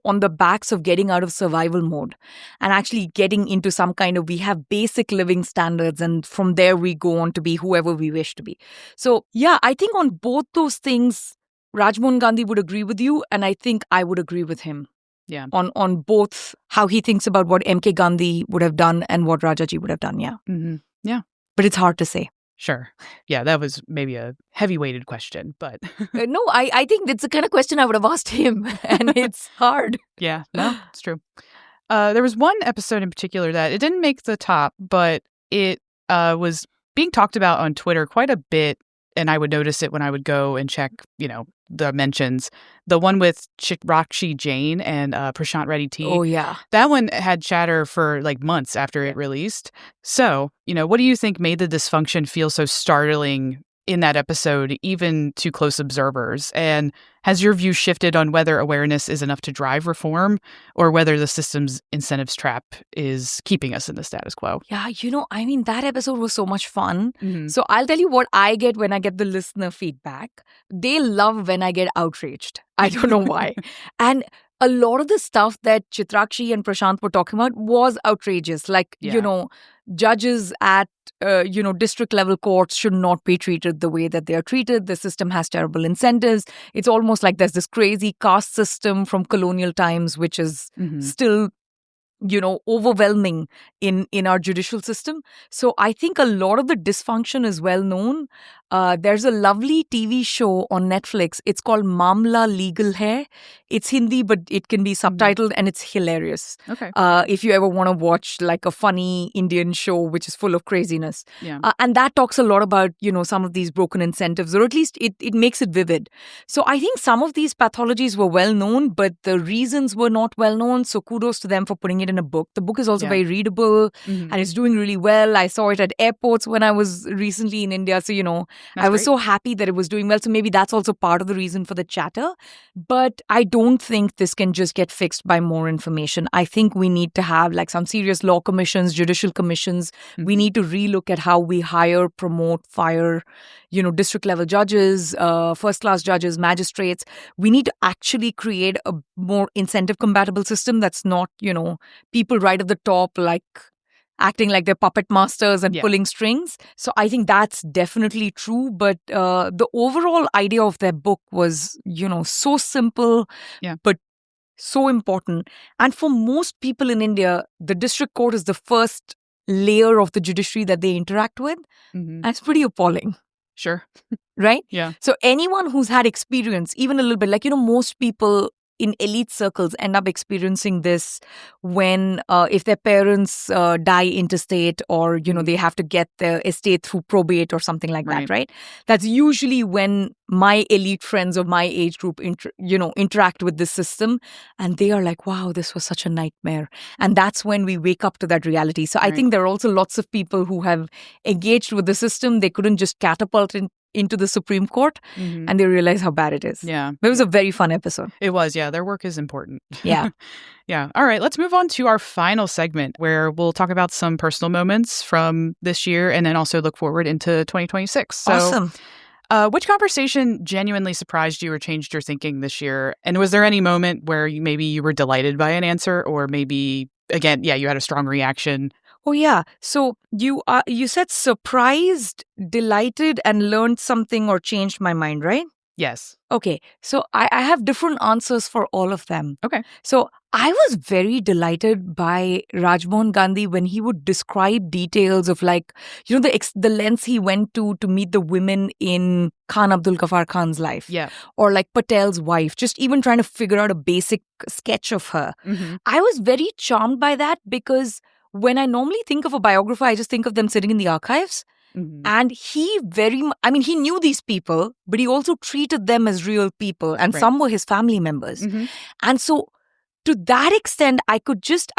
on the backs of getting out of survival mode and actually getting into some kind of, we have basic living standards and from there we go on to be whoever we wish to be. So yeah, I think on both those things, Rajmohan Gandhi would agree with you, and I think I would agree with him. Yeah. On both how he thinks about what M.K. Gandhi would have done and what Rajaji would have done, yeah. Mm-hmm. Yeah. But it's hard to say. Sure. Yeah, that was maybe a heavy-weighted question, but... No, I think it's the kind of question I would have asked him, and it's hard. Yeah, no, it's true. There was one episode in particular that it didn't make the top, but it was being talked about on Twitter quite a bit, and I would notice it when I would go and check, the mentions. The one with Chitrakshi Jain and Prashant Reddy T. Oh, yeah. That one had chatter for like months after it released. So, what do you think made the dysfunction feel so startling in that episode, even to close observers? And has your view shifted on whether awareness is enough to drive reform or whether the system's incentives trap is keeping us in the status quo? Yeah, that episode was so much fun. Mm-hmm. So I'll tell you what I get when I get the listener feedback. They love when I get outraged. I don't know why. And a lot of the stuff that Chitrakshi and Prashant were talking about was outrageous. Like, judges at, district level courts should not be treated the way that they are treated. The system has terrible incentives. It's almost like there's this crazy caste system from colonial times, which is still, overwhelming in our judicial system. So I think a lot of the dysfunction is well known. There's a lovely TV show on Netflix. It's called Mamla Legal Hai. It's Hindi, but it can be subtitled and it's hilarious. Okay. If you ever want to watch like a funny Indian show which is full of craziness. Yeah. And that talks a lot about, some of these broken incentives, or at least it makes it vivid. So I think some of these pathologies were well known, but the reasons were not well known. So kudos to them for putting it in a book. The book is also very readable and it's doing really well. I saw it at airports when I was recently in India. So, That's I was great. so happy that it was doing well. So maybe that's also part of the reason for the chatter. But I don't think this can just get fixed by more information. I think we need to have like some serious law commissions, judicial commissions. We need to relook at how we hire, promote, fire, district level judges, first class judges, magistrates. We need to actually create a more incentive compatible system that's not, people right at the top like acting like they're puppet masters and pulling strings. So I think that's definitely true. But the overall idea of their book was, so simple, but so important. And for most people in India, the district court is the first layer of the judiciary that they interact with. And it's pretty appalling. Sure. Right? Yeah. So anyone who's had experience, even a little bit, like, most people in elite circles end up experiencing this when if their parents die intestate or, they have to get their estate through probate or something like that, right? That's usually when my elite friends of my age group, interact with this system and they are like, wow, this was such a nightmare. And that's when we wake up to that reality. So I think there are also lots of people who have engaged with the system. They couldn't just catapult into the Supreme Court and they realize how bad it is. Yeah. It was a very fun episode. It was, yeah. Their work is important. Yeah. Yeah. All right. Let's move on to our final segment where we'll talk about some personal moments from this year and then also look forward into 2026. So, awesome. Which conversation genuinely surprised you or changed your thinking this year? And was there any moment where maybe you were delighted by an answer or maybe, again, you had a strong reaction? Oh, yeah. So you said surprised, delighted, and learned something or changed my mind, right? Yes. Okay. So I have different answers for all of them. Okay. So I was very delighted by Rajmohan Gandhi when he would describe details of like, the lengths he went to meet the women in Khan Abdul Ghaffar Khan's life. Yeah. Or like Patel's wife, just even trying to figure out a basic sketch of her. I was very charmed by that because when I normally think of a biographer, I just think of them sitting in the archives. And he he knew these people, but he also treated them as real people. And some were his family members. And so to that extent, I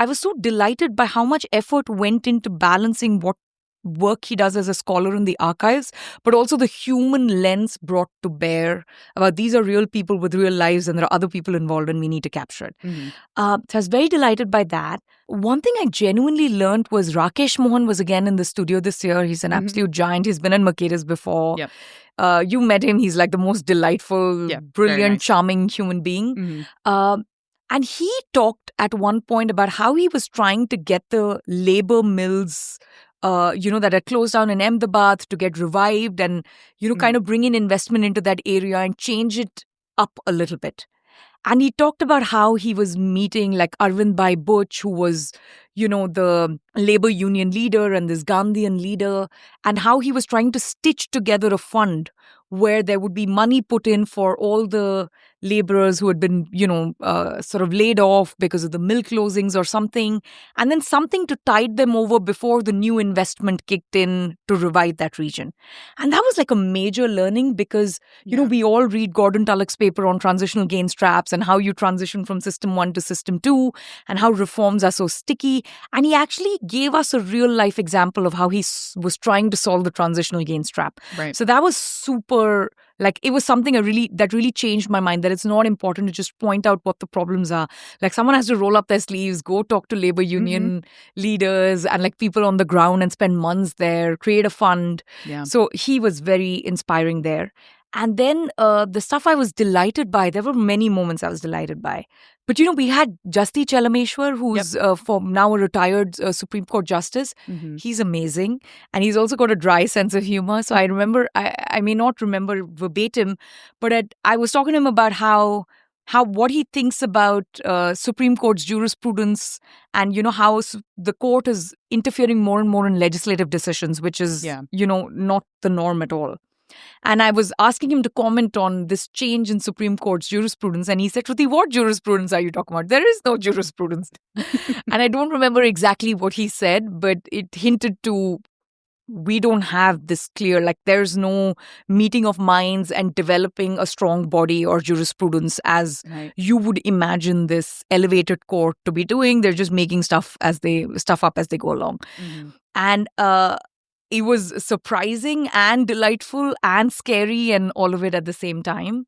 was so delighted by how much effort went into balancing what work he does as a scholar in the archives, but also the human lens brought to bear about these are real people with real lives and there are other people involved and we need to capture it. So I was very delighted by that. One thing I genuinely learned was Rakesh Mohan was again in the studio this year. He's an absolute giant. He's been in Makedas before. Yep. You met him. He's like the most delightful, brilliant, nice. Charming human being. And he talked at one point about how he was trying to get the labor mills that had closed down in Ahmedabad to get revived and, kind of bring in investment into that area and change it up a little bit. And he talked about how he was meeting like Arvind Bhai Butch, who was, the labor union leader and this Gandhian leader, and how he was trying to stitch together a fund where there would be money put in for all the laborers who had been, sort of laid off because of the mill closings or something, and then something to tide them over before the new investment kicked in to revive that region. And that was like a major learning because, we all read Gordon Tullock's paper on transitional gains traps and how you transition from system 1 to system 2 and how reforms are so sticky. And he actually gave us a real life example of how he was trying to solve the transitional gains trap. Right. So that was super, it was something that really changed my mind, that it's not important to just point out what the problems are. Like someone has to roll up their sleeves, go talk to labor union leaders and like people on the ground and spend months there, create a fund. Yeah. So he was very inspiring there. And then the stuff I was delighted by, there were many moments I was delighted by. But, we had Justi Chalameshwar, who's for now a retired Supreme Court justice. Mm-hmm. He's amazing. And he's also got a dry sense of humor. So I remember, I may not remember verbatim, but I was talking to him about how what he thinks about Supreme Court's jurisprudence and, how the court is interfering more and more in legislative decisions, which is, not the norm at all. And I was asking him to comment on this change in Supreme Court's jurisprudence. And he said, Shruti, what jurisprudence are you talking about? There is no jurisprudence. And I don't remember exactly what he said, but it hinted to, we don't have this clear, there's no meeting of minds and developing a strong body or jurisprudence as you would imagine this elevated court to be doing. They're just making stuff up as they go along. Mm-hmm. And it was surprising and delightful and scary and all of it at the same time.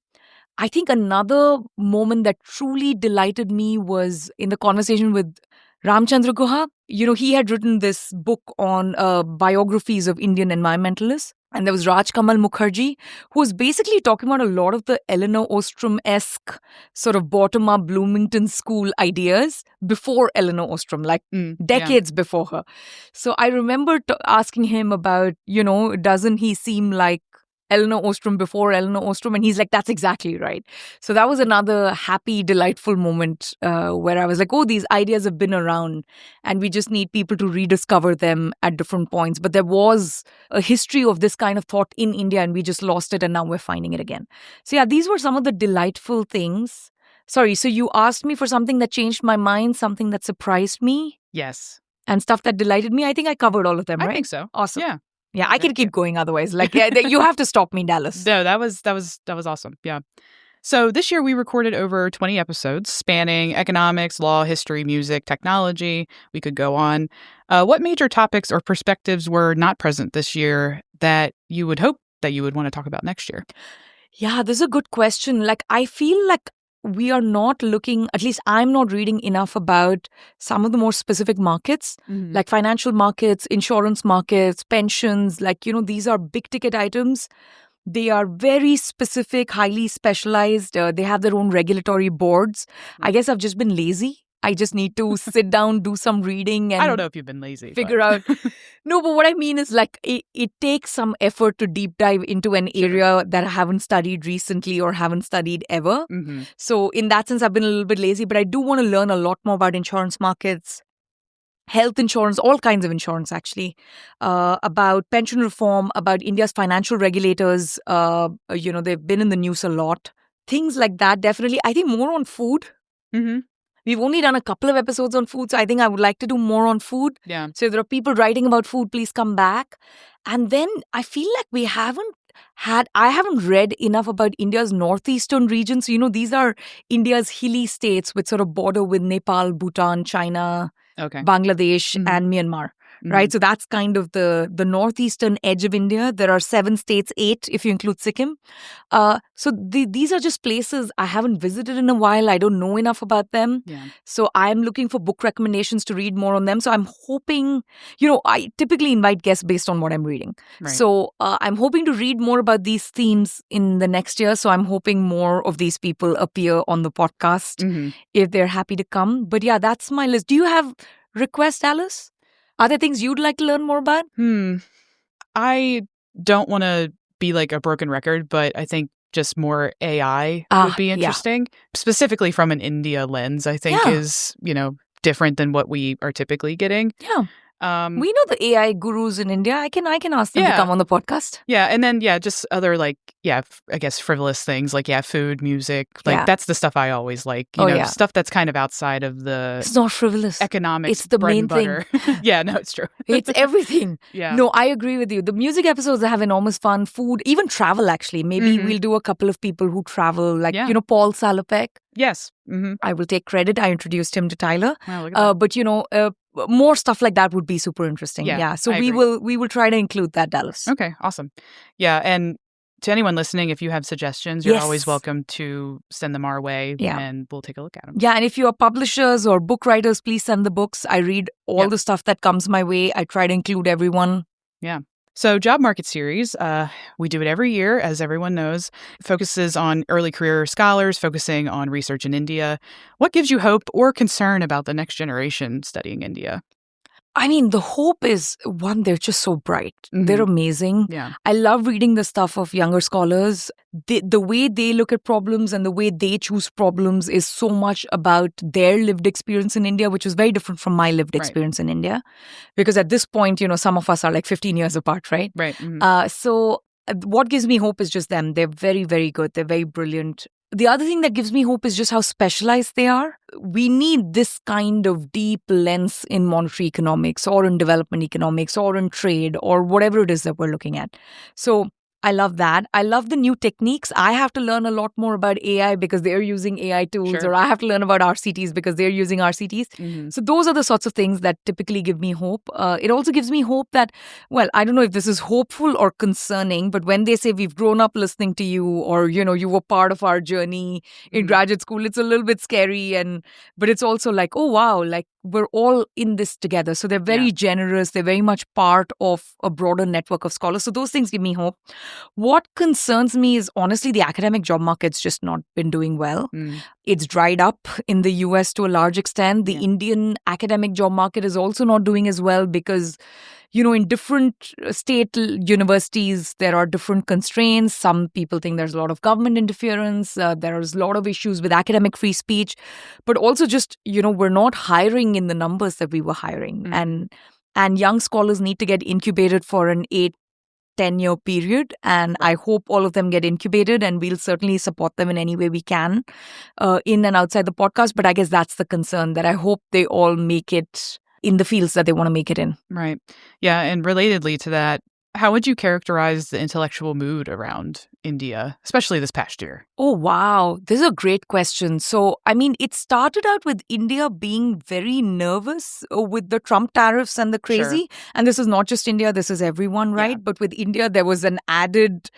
I think another moment that truly delighted me was in the conversation with Ramchandra Guha. He had written this book on biographies of Indian environmentalists. And there was Raj Kamal Mukherjee, who was basically talking about a lot of the Eleanor Ostrom-esque sort of bottom-up Bloomington School ideas before Eleanor Ostrom, decades before her. So I remember asking him about, doesn't he seem like Eleanor Ostrom before Eleanor Ostrom? And he's like, that's exactly right. So that was another happy, delightful moment where I was like, oh, these ideas have been around and we just need people to rediscover them at different points. But there was a history of this kind of thought in India and we just lost it and now we're finding it again. So yeah, these were some of the delightful things. Sorry, so you asked me for something that changed my mind, something that surprised me? Yes. And stuff that delighted me? I think I covered all of them, right? I think so. Awesome. Yeah. Yeah, I can keep going otherwise. You have to stop me, Dallas. No, that was awesome. Yeah. So this year we recorded over 20 episodes spanning economics, law, history, music, technology. We could go on. What major topics or perspectives were not present this year that you would hope that you would want to talk about next year? Yeah, this is a good question. I feel like we are not looking, at least I'm not reading enough about some of the more specific markets, like financial markets, insurance markets, pensions. These are big ticket items. They are very specific, highly specialized. They have their own regulatory boards. I guess I've just been lazy. I just need to sit down, do some reading. And I don't know if you've been lazy. Figure out. No, but what I mean is it takes some effort to deep dive into an area that I haven't studied recently or haven't studied ever. Mm-hmm. So in that sense, I've been a little bit lazy, but I do want to learn a lot more about insurance markets, health insurance, all kinds of insurance actually, about pension reform, about India's financial regulators. They've been in the news a lot. Things like that, definitely. I think more on food. Mm-hmm. We've only done a couple of episodes on food, so I think I would like to do more on food. Yeah. So if there are people writing about food, please come back. And then I feel like I haven't read enough about India's northeastern regions. These are India's hilly states which sort of border with Nepal, Bhutan, China, Bangladesh, and Myanmar. Right? So that's kind of the northeastern edge of India. There are 7 states, 8 if you include Sikkim. These are just places I haven't visited in a while. I don't know enough about them. Yeah. So I'm looking for book recommendations to read more on them. So I'm hoping, I typically invite guests based on what I'm reading. Right. So I'm hoping to read more about these themes in the next year. So I'm hoping more of these people appear on the podcast if they're happy to come. But yeah, that's my list. Do you have requests, Alice? Are there things you'd like to learn more about? I don't want to be like a broken record, but I think just more AI would be interesting. Specifically from an India lens, I think is, different than what we are typically getting. Yeah. We know the AI gurus in India. I can ask them to come on the podcast. Yeah, and then just other I guess frivolous things like food, music. That's the stuff I always like. Stuff that's kind of outside of the It's not frivolous. Economics. It's the bread main and butter. thing. Yeah, no, it's true. It's everything. Yeah. No, I agree with you. The music episodes have enormous fun. Food, even travel actually. Maybe we'll do a couple of people who travel Paul Salopek. Yes. Mm-hmm. I will take credit. I introduced him to Tyler. Wow, look at that. But more stuff like that would be super interesting. Yeah. So we will try to include that, Dallas. Okay, awesome. Yeah, and to anyone listening, if you have suggestions, you're always welcome to send them our way and we'll take a look at them. Yeah, and if you are publishers or book writers, please send the books. I read all the stuff that comes my way. I try to include everyone. Yeah. So Job Market Series, we do it every year, as everyone knows. It focuses on early career scholars, focusing on research in India. What gives you hope or concern about the next generation studying India? I mean, the hope is, one, they're just so bright. Mm-hmm. They're amazing. Yeah. I love reading the stuff of younger scholars. The way they look at problems and the way they choose problems is so much about their lived experience in India, which is very different from my lived experience in India. Because at this point, some of us are like 15 years apart, right? Right. Mm-hmm. So what gives me hope is just them. They're very, very good. They're very brilliant. The other thing that gives me hope is just how specialized they are. We need this kind of deep lens in monetary economics or in development economics or in trade or whatever it is that we're looking at. So I love that. I love the new techniques. I have to learn a lot more about AI because they're using AI tools, or I have to learn about RCTs because they're using RCTs. Mm-hmm. So those are the sorts of things that typically give me hope. It also gives me hope that, well, I don't know if this is hopeful or concerning, but when they say we've grown up listening to you, or, you were part of our journey in graduate school, it's a little bit scary. But it's also like, oh, wow, like we're all in this together. So they're very generous. They're very much part of a broader network of scholars. So those things give me hope. What concerns me is honestly the academic job market's just not been doing well. It's dried up in the US to a large extent. The Indian academic job market is also not doing as well because, in different state universities, there are different constraints. Some people think there's a lot of government interference. There's a lot of issues with academic free speech. But also just, we're not hiring in the numbers that we were hiring. And young scholars need to get incubated for an 8-10-year period, and I hope all of them get incubated, and we'll certainly support them in any way we can in and outside the podcast. But I guess that's the concern, that I hope they all make it in the fields that they want to make it in. Right. Yeah, and relatedly to that, how would you characterize the intellectual mood around India, especially this past year? Oh, wow. This is a great question. So, I mean, it started out with India being very nervous with the Trump tariffs and the crazy. And this is not just India, this is everyone, right? But with India, there was an added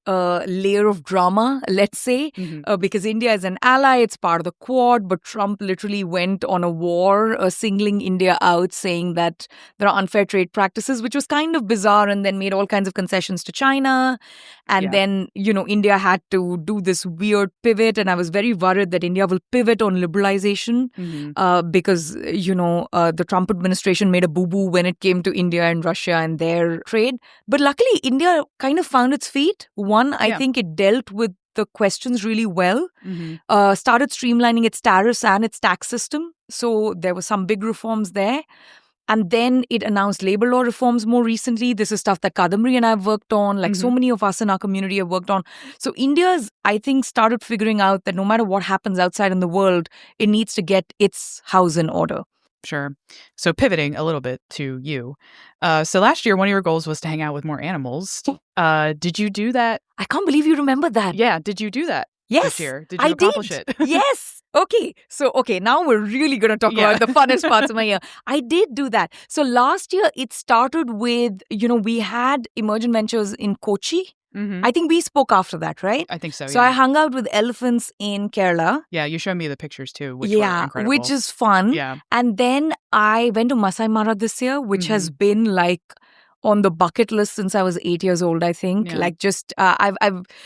layer of drama, let's say, because India is an ally, it's part of the Quad, but Trump literally went on a war singling India out, saying that there are unfair trade practices, which was kind of bizarre, and then made all kinds of concessions to China. And then, India had to do this weird pivot, and I was very worried that India will pivot on liberalization because, the Trump administration made a boo-boo when it came to India and Russia and their trade. But luckily, India kind of found its feet. One, I think it dealt with the questions really well, started streamlining its tariffs and its tax system. So there were some big reforms there. And then it announced labor law reforms more recently. This is stuff that Kadamri and I have worked on, like so many of us in our community have worked on. So India's, I think, started figuring out that no matter what happens outside in the world, it needs to get its house in order. Sure. So pivoting a little bit to you. So last year, one of your goals was to hang out with more animals. Did you do that? I can't believe you remember that. Yeah. Did you do that this year? Did you accomplish it? Yes. Okay. So, now we're really going to talk about the funnest parts of my year. I did do that. So last year, it started with, we had Emergent Ventures in Kochi. I think we spoke after that, right? I think so, So I hung out with elephants in Kerala. Yeah, you showed me the pictures too, which were incredible. Which is fun. Yeah. And then I went to Masai Mara this year, which has been like on the bucket list since I was 8 years old, I think. Yeah. Like just, I've,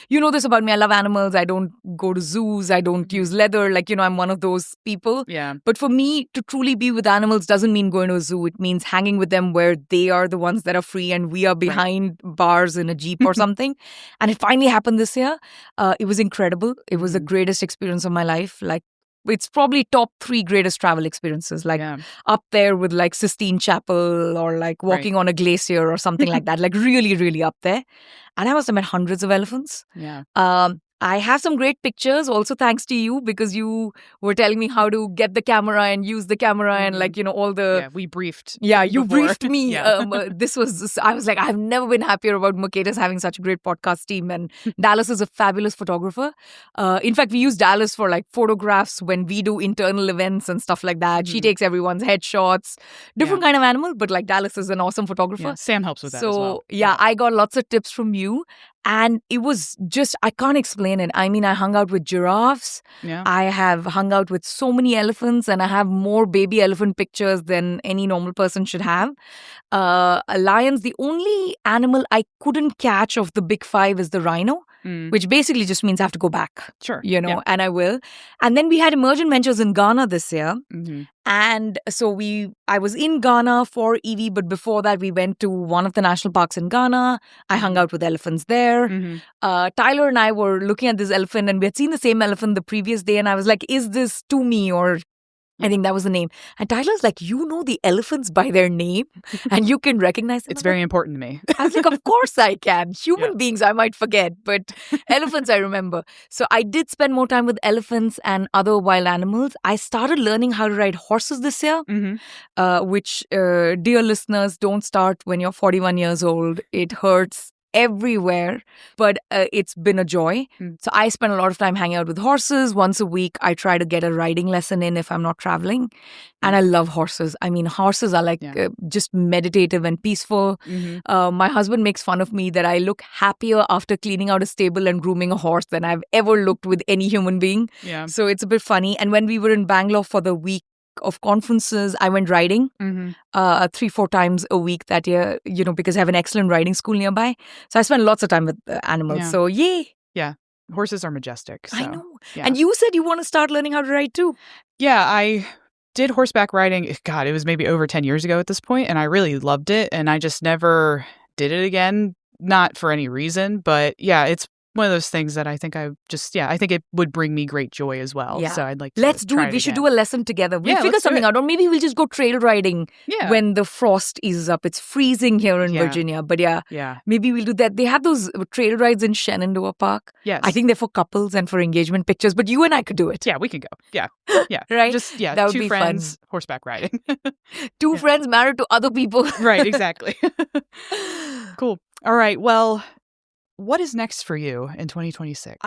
you know this about me. I love animals. I don't go to zoos. I don't use leather. Like, I'm one of those people. Yeah. But for me, to truly be with animals doesn't mean going to a zoo. It means hanging with them where they are the ones that are free and we are behind bars in a Jeep or something. And it finally happened this year. It was incredible. It was the greatest experience of my life. Like, it's probably top 3 greatest travel experiences, like up there with like Sistine Chapel or like walking on a glacier or something like that, like really, really up there. And I must have met hundreds of elephants. Yeah. I have some great pictures also thanks to you because you were telling me how to get the camera and use the camera and like, all the... Yeah, we briefed. Yeah, you before. briefed me. I was like, I've never been happier about Mercatus having such a great podcast team. And Dallas is a fabulous photographer. In fact, we use Dallas for like photographs when we do internal events and stuff like that. She takes everyone's headshots. Different kind of animal, but like Dallas is an awesome photographer. Yeah, Sam helps with that as well. So, I got lots of tips from you. And it was just, I can't explain it. I mean, I hung out with giraffes. Yeah. I have hung out with so many elephants and I have more baby elephant pictures than any normal person should have. Lions, the only animal I couldn't catch of the big 5 is the rhino, which basically just means I have to go back. Sure. And I will. And then we had emergent ventures in Ghana this year. And so I was in Ghana for EV, but before that we went to one of the national parks in Ghana. I hung out with elephants there. Tyler and I were looking at this elephant and we had seen the same elephant the previous day. And I was like, is this Tumi or... I think that was the name. And Tyler's like, you know the elephants by their name and you can recognize them. It's very important to me. I was like, of course I can. Human beings I might forget, but elephants I remember. So I did spend more time with elephants and other wild animals. I started learning how to ride horses this year, which, dear listeners, don't start when you're 41 years old. It hurts everywhere, but it's been a joy. So I spend a lot of time hanging out with horses. Once a week, I try to get a riding lesson in if I'm not traveling. And I love horses. I mean, horses are like just meditative and peaceful. My husband makes fun of me that I look happier after cleaning out a stable and grooming a horse than I've ever looked with any human being. Yeah. So it's a bit funny. And when we were in Bangalore for the week of conferences, I went riding 3-4 times a week that year, because I have an excellent riding school nearby. So I spent lots of time with animals. So yay. Yeah. Horses are majestic. So, I know. Yeah. And you said you want to start learning how to ride too. Yeah, I did horseback riding. God, it was maybe over 10 years ago at this point, and I really loved it. And I just never did it again. Not for any reason, but yeah, it's one of those things that I think I think it would bring me great joy as well. Yeah. So I'd like to Let's do try it. We should again. do a lesson together. We'll figure something out. Or maybe we'll just go trail riding when the frost eases up. It's freezing here in Virginia. But maybe we'll do that. They have those trail rides in Shenandoah Park. Yes. I think they're for couples and for engagement pictures. But you and I could do it. Yeah, we can go. Yeah. Yeah. Right? Just, that would 2 be friends, fun. horseback riding. 2 friends married to other people. Right, exactly. Cool. All right. Well, what is next for you in 2026?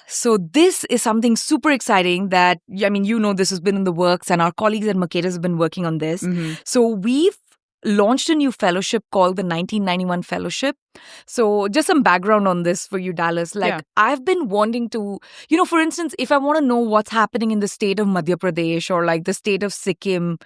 So this is something super exciting that, this has been in the works and our colleagues at Mercatus have been working on this. So we've launched a new fellowship called the 1991 Fellowship. So just some background on this for you, Dallas. I've been wanting to, for instance, if I want to know what's happening in the state of Madhya Pradesh or like the state of Sikkim,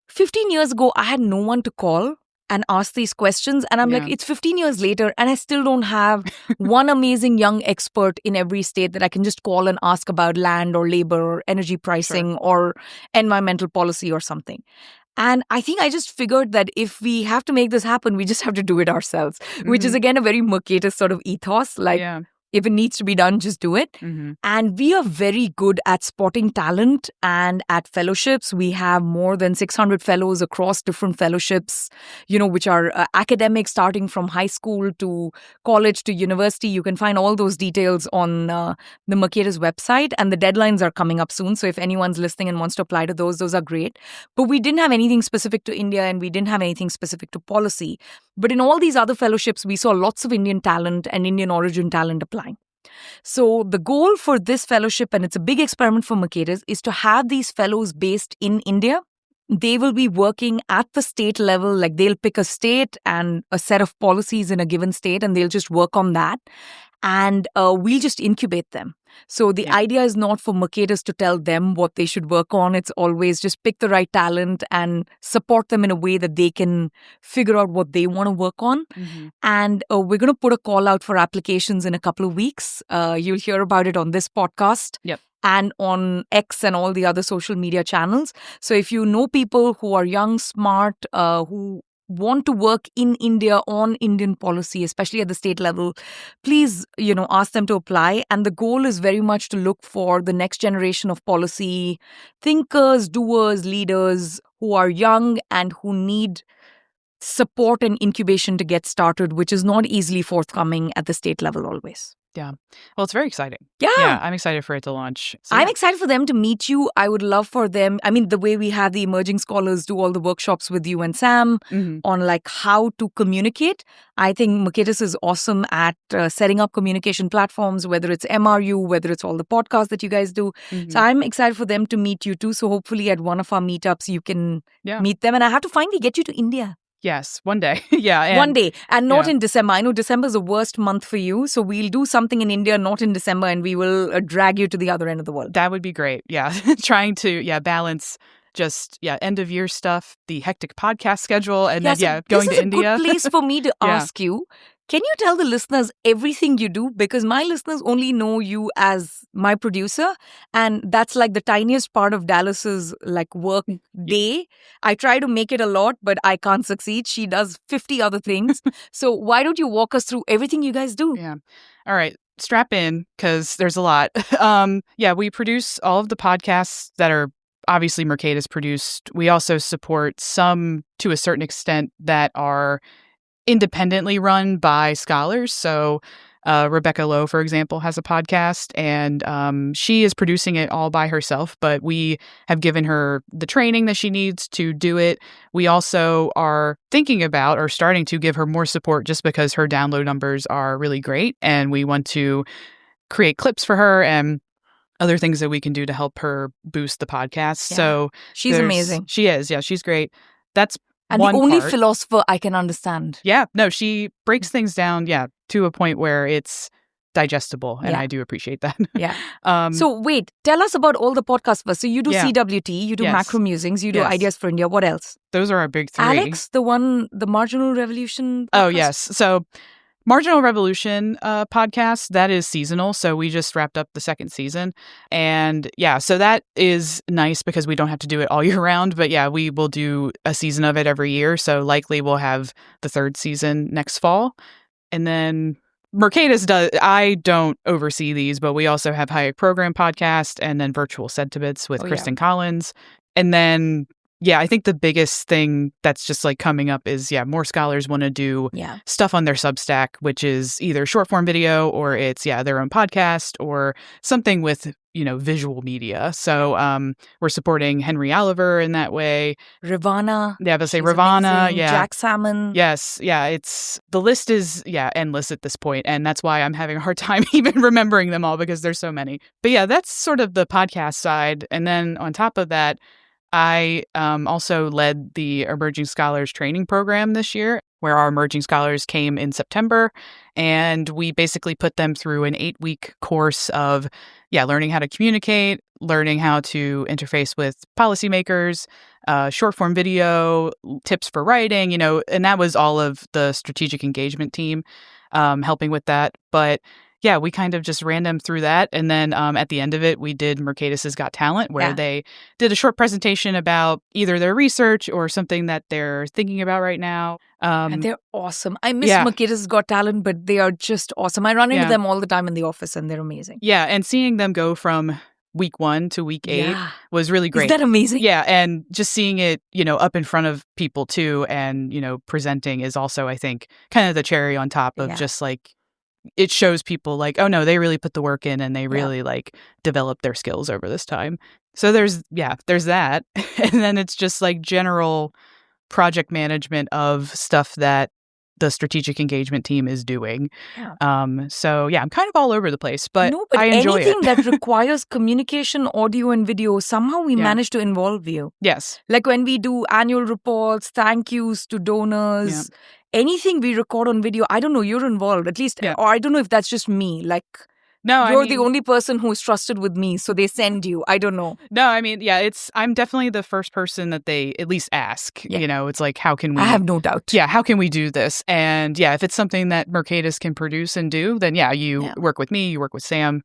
15 years ago, I had no one to call and ask these questions. And I'm like, it's 15 years later and I still don't have one amazing young expert in every state that I can just call and ask about land or labor or energy pricing or environmental policy or something. And I think I just figured that if we have to make this happen, we just have to do it ourselves, which is, again, a very Mercatus sort of ethos. Like, if it needs to be done, just do it. And we are very good at spotting talent and at fellowships. We have more than 600 fellows across different fellowships, which are academic, starting from high school to college to university. You can find all those details on the Mercatus website, and the deadlines are coming up soon. So if anyone's listening and wants to apply to those are great. But we didn't have anything specific to India and we didn't have anything specific to policy. But in all these other fellowships, we saw lots of Indian talent and Indian origin talent applying. So the goal for this fellowship, and it's a big experiment for Mercatus, is to have these fellows based in India. They will be working at the state level, like they'll pick a state and a set of policies in a given state and they'll just work on that. And we'll just incubate them. So the idea is not for marketers to tell them what they should work on. It's always just pick the right talent and support them in a way that they can figure out what they want to work on. And we're going to put a call out for applications in a couple of weeks. You'll hear about it on this podcast. Yep. And on X and all the other social media channels. So if you know people who are young, smart, who want to work in India on Indian policy, especially at the state level, please, ask them to apply. And the goal is very much to look for the next generation of policy thinkers, doers, leaders who are young and who need support and incubation to get started, which is not easily forthcoming at the state level always. Yeah. Well, it's very exciting. Yeah. I'm excited for it to launch. So, I'm excited for them to meet you. I would love for them. I mean, the way we have the emerging scholars do all the workshops with you and Sam on like how to communicate. I think Marketis is awesome at setting up communication platforms, whether it's MRU, whether it's all the podcasts that you guys do. So I'm excited for them to meet you too. So hopefully at one of our meetups, you can meet them. And I have to finally get you to India. Yes, one day. Yeah. One day. And not in December. I know December is the worst month for you. So we'll do something in India, not in December, and we will drag you to the other end of the world. That would be great. Yeah. Trying to, balance just, end of year stuff, the hectic podcast schedule, and then, going to India. This is a good place for me to ask you. Can you tell the listeners everything you do? Because my listeners only know you as my producer. And that's like the tiniest part of Dallas's like work day. I try to make it a lot, but I can't succeed. She does 50 other things. So why don't you walk us through everything you guys do? Yeah. All right. Strap in because there's a lot. We produce all of the podcasts that are obviously Mercatus produced. We also support some to a certain extent that are independently run by scholars. So Rebecca Lowe, for example, has a podcast, and she is producing it all by herself, but we have given her the training that she needs to do it. We also are thinking about or starting to give her more support just because her download numbers are really great, and we want to create clips for her and other things that we can do to help her boost the podcast. Yeah. So she's amazing. She is. Yeah, she's great. That's and one the only part. Philosopher I can understand. Yeah, no, she breaks things down, to a point where it's digestible, and I do appreciate that. Yeah. So wait, tell us about all the podcasts first. So you do CWT, you do Macro Musings, you do Ideas for India. What else? Those are our big three. Alex, the Marginal Revolution podcast? Oh, yes. So Marginal Revolution podcast, that is seasonal. So we just wrapped up the second season. And so that is nice because we don't have to do it all year round. But we will do a season of it every year. So likely we'll have the third season next fall. And then Mercatus does, I don't oversee these, but we also have Hayek Program podcast and then Virtual Sentiments with Kristen Collins. And then I think the biggest thing that's just like coming up is, more scholars want to do stuff on their Substack, which is either short form video or it's, their own podcast or something with, visual media. So we're supporting Henry Oliver in that way. Ravana. Yeah, but say Ravana. Amazing. Yeah. Jack Salmon. Yes. Yeah. The list is, endless at this point. And that's why I'm having a hard time even remembering them all because there's so many. But that's sort of the podcast side. And then on top of that, I also led the Emerging Scholars Training Program this year, where our emerging scholars came in September, and we basically put them through an 8-week course of, learning how to communicate, learning how to interface with policymakers, short form video, tips for writing, and that was all of the strategic engagement team helping with that. But we kind of just ran them through that. And then at the end of it, we did Mercatus' Got Talent, where they did a short presentation about either their research or something that they're thinking about right now. And they're awesome. I miss Mercatus' Got Talent, but they are just awesome. I run into them all the time in the office, and they're amazing. Yeah, and seeing them go from week 1 to week 8 was really great. Is that amazing? Yeah, and just seeing it, up in front of people too, and, presenting is also, I think, kind of the cherry on top of just like, it shows people like, oh no, they really put the work in and they really like develop their skills over this time. So there's that. And then it's just like general project management of stuff that the strategic engagement team is doing. So I'm kind of all over the place, but I enjoy anything it. that requires communication, audio and video, somehow we manage to involve you. Yes. Like when we do annual reports, thank yous to donors, anything we record on video, I don't know, you're involved at least, or I don't know if that's just me. Like No, You're the only person who's trusted with me, so they send you. I don't know. No, I mean, yeah, I'm definitely the first person that they at least ask. Yeah. You know, it's like, how can we? I have no doubt. Yeah, how can we do this? And yeah, if it's something that Mercatus can produce and do, then yeah, you work with me, you work with Sam.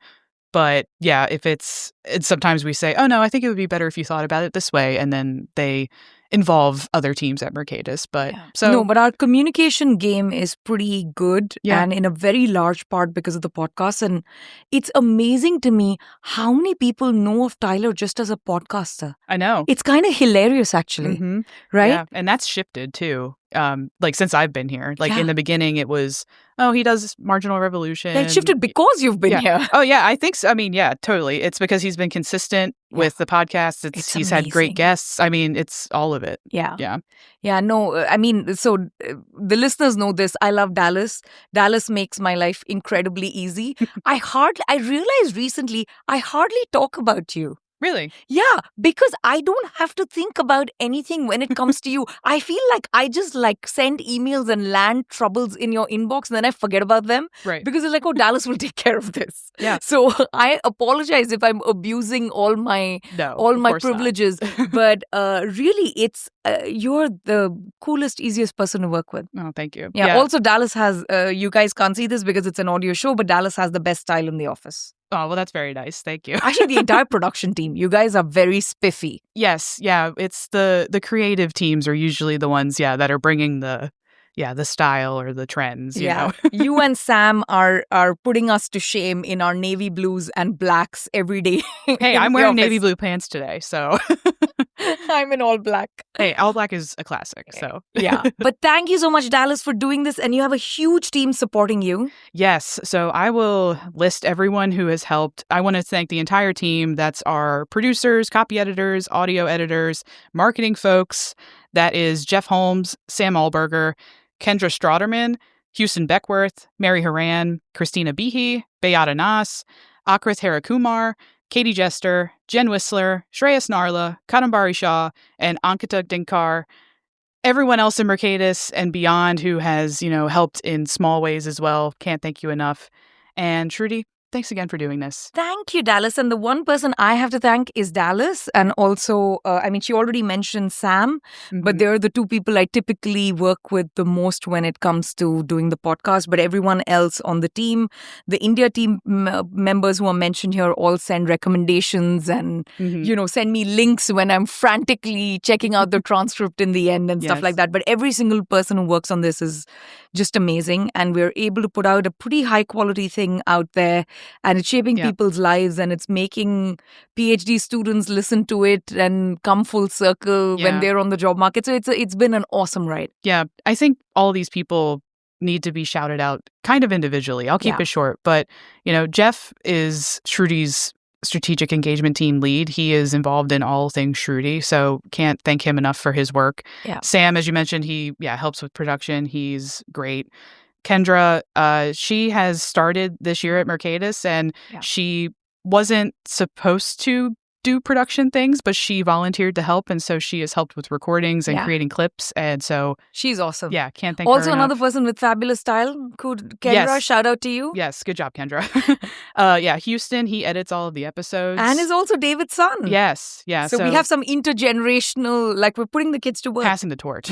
But yeah, if it's sometimes we say, oh no, I think it would be better if you thought about it this way, and then they involve other teams at Mercatus. But but our communication game is pretty good, and in a very large part because of the podcast. And it's amazing to me how many people know of Tyler just as a podcaster. I know. It's kind of hilarious, actually, right? Yeah, and that's shifted too. Like since I've been here, like in the beginning, it was, oh, he does Marginal Revolution. It shifted because you've been here. Oh yeah, I think so. I mean, yeah, totally. It's because he's been consistent with the podcast. He's had great guests. I mean, it's all of it. Yeah. No, I mean, so the listeners know this. I love Dallas. Dallas makes my life incredibly easy. I realized recently, I hardly talk about you. Really? Yeah, because I don't have to think about anything when it comes to you. I feel like I just send emails and land troubles in your inbox and then I forget about them. Right. Because it's like, oh, Dallas will take care of this. Yeah. So I apologize if I'm abusing all my privileges. But really, it's you're the coolest, easiest person to work with. Oh, thank you. Yeah. Also, Dallas has, you guys can't see this because it's an audio show, but Dallas has the best style in the office. Oh, well, that's very nice. Thank you. Actually, the entire production team, you guys are very spiffy. Yes. Yeah. It's the creative teams are usually the ones, that are bringing the style or the trends, you know. You and Sam are putting us to shame in our navy blues and blacks every day. Hey, I'm wearing navy blue pants today, so. I'm in all black. Hey, all black is a classic, so. Yeah. But thank you so much, Dallas, for doing this. And you have a huge team supporting you. Yes. So I will list everyone who has helped. I want to thank the entire team. That's our producers, copy editors, audio editors, marketing folks. That is Jeff Holmes, Sam Allberger, Kendra Strauderman, Houston Beckworth, Mary Haran, Christina Behe, Beata Nas, Akrith Harakumar, Katie Jester, Jen Whistler, Shreyas Narla, Kadambari Shah, and Ankita Dinkar. Everyone else in Mercatus and beyond who has, helped in small ways as well. Can't thank you enough. And Shruti, thanks again for doing this. Thank you, Dallas. And the one person I have to thank is Dallas. And also, she already mentioned Sam, but they're the two people I typically work with the most when it comes to doing the podcast. But everyone else on the team, the India team members who are mentioned here all send recommendations and, send me links when I'm frantically checking out the transcript in the end and stuff like that. But every single person who works on this is just amazing. And we're able to put out a pretty high quality thing out there. And it's shaping people's lives and it's making PhD students listen to it and come full circle when they're on the job market. So it's been an awesome ride. Yeah, I think all these people need to be shouted out kind of individually. I'll keep it short. But, Jeff is Shruti's strategic engagement team lead. He is involved in all things Shruti, so can't thank him enough for his work. Yeah. Sam, as you mentioned, he helps with production. He's great. Kendra, she has started this year at Mercatus, and she wasn't supposed to do production things, but she volunteered to help, and so she has helped with recordings and creating clips, and so she's awesome. Yeah, can't thank her Also, enough. another person with fabulous style. Kendra, shout out to you. Yes, good job, Kendra. Houston, he edits all of the episodes. And is also David's son. Yes, yeah. So we have some intergenerational, we're putting the kids to work. Passing the torch.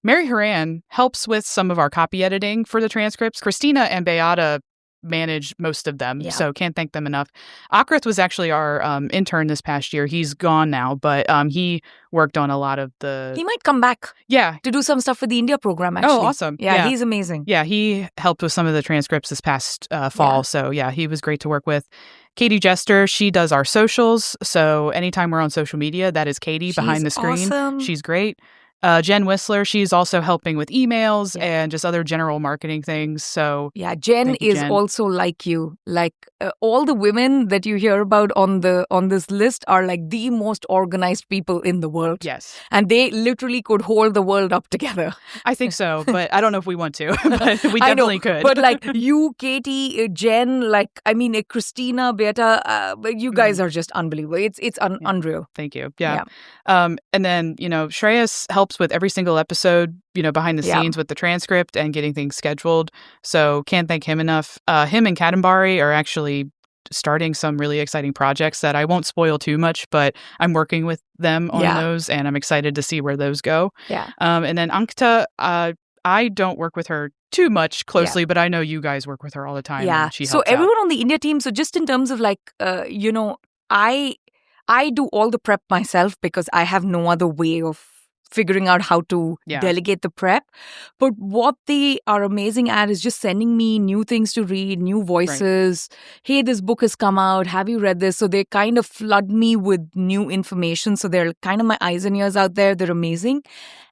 Mary Haran helps with some of our copy editing for the transcripts. Christina and Beata manage most of them, so can't thank them enough. Akrith was actually our intern this past year. He's gone now, but he worked on a lot of the... He might come back. Yeah. To do some stuff for the India program, actually. Oh, awesome. Yeah, he's amazing. Yeah, he helped with some of the transcripts this past fall, so he was great to work with. Katie Jester, she does our socials, so anytime we're on social media, that is Katie behind the screen. Awesome. She's great. Jen Whistler, she's also helping with emails and just other general marketing things. So Jen is also like you. All the women that you hear about on this list are the most organized people in the world. Yes. And they literally could hold the world up together. I think so, but I don't know if we want to. But we definitely could. But you, Katie, Jen, Christina, Beata, you guys are just unbelievable. It's unreal. Thank you. Yeah. And then, Shreyas helps helps with every single episode, behind the scenes with the transcript and getting things scheduled. So can't thank him enough. Him and Kadambari are actually starting some really exciting projects that I won't spoil too much, but I'm working with them on those, and I'm excited to see where those go. Yeah. And then Ankita, I don't work with her too much closely, but I know you guys work with her all the time. Yeah. And she so helps everyone out. on the India team, so just in terms of I do all the prep myself because I have no other way of figuring out how to delegate the prep. But what they are amazing at is just sending me new things to read, new voices. Right. Hey, this book has come out. Have you read this? So they kind of flood me with new information. So they're kind of my eyes and ears out there. They're amazing.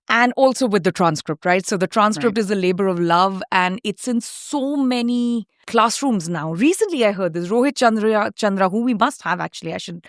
And also with the transcript, right? So the transcript is a labor of love, and it's in so many classrooms now. Recently, I heard this. Rohit Chandra, who we must have actually. I should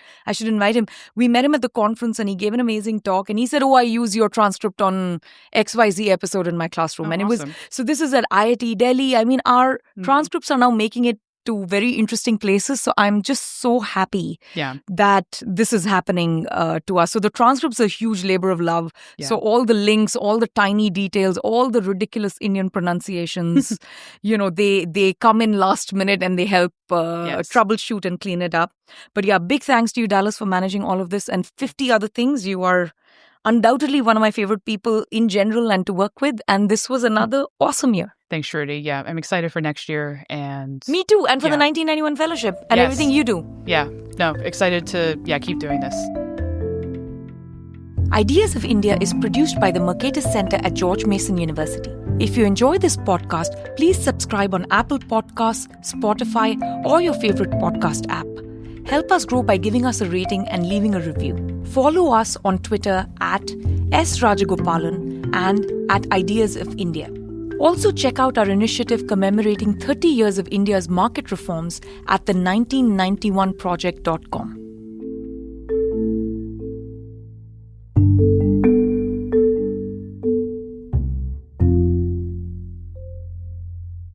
invite him. We met him at the conference, and he gave an amazing talk. And he said, "Oh, I use your transcript on XYZ episode in my classroom." Oh, and awesome. it was so. This is at IIT Delhi. I mean, our transcripts are now making it to very interesting places. So I'm just so happy that this is happening to us. So the transcripts are a huge labor of love. Yeah. So all the links, all the tiny details, all the ridiculous Indian pronunciations, they come in last minute and they help troubleshoot and clean it up. But big thanks to you, Dallas, for managing all of this and 50 other things. You are undoubtedly one of my favorite people in general and to work with. And this was another awesome year. Thanks, Shruti. Yeah, I'm excited for next year. And me too. And for the 1991 fellowship and everything you do. Yeah. No, excited to keep doing this. Ideas of India is produced by the Mercatus Center at George Mason University. If you enjoy this podcast, please subscribe on Apple Podcasts, Spotify, or your favorite podcast app. Help us grow by giving us a rating and leaving a review. Follow us on Twitter at @SRajagopalan and at Ideas of India. Also check out our initiative commemorating 30 years of India's market reforms at the 1991project.com.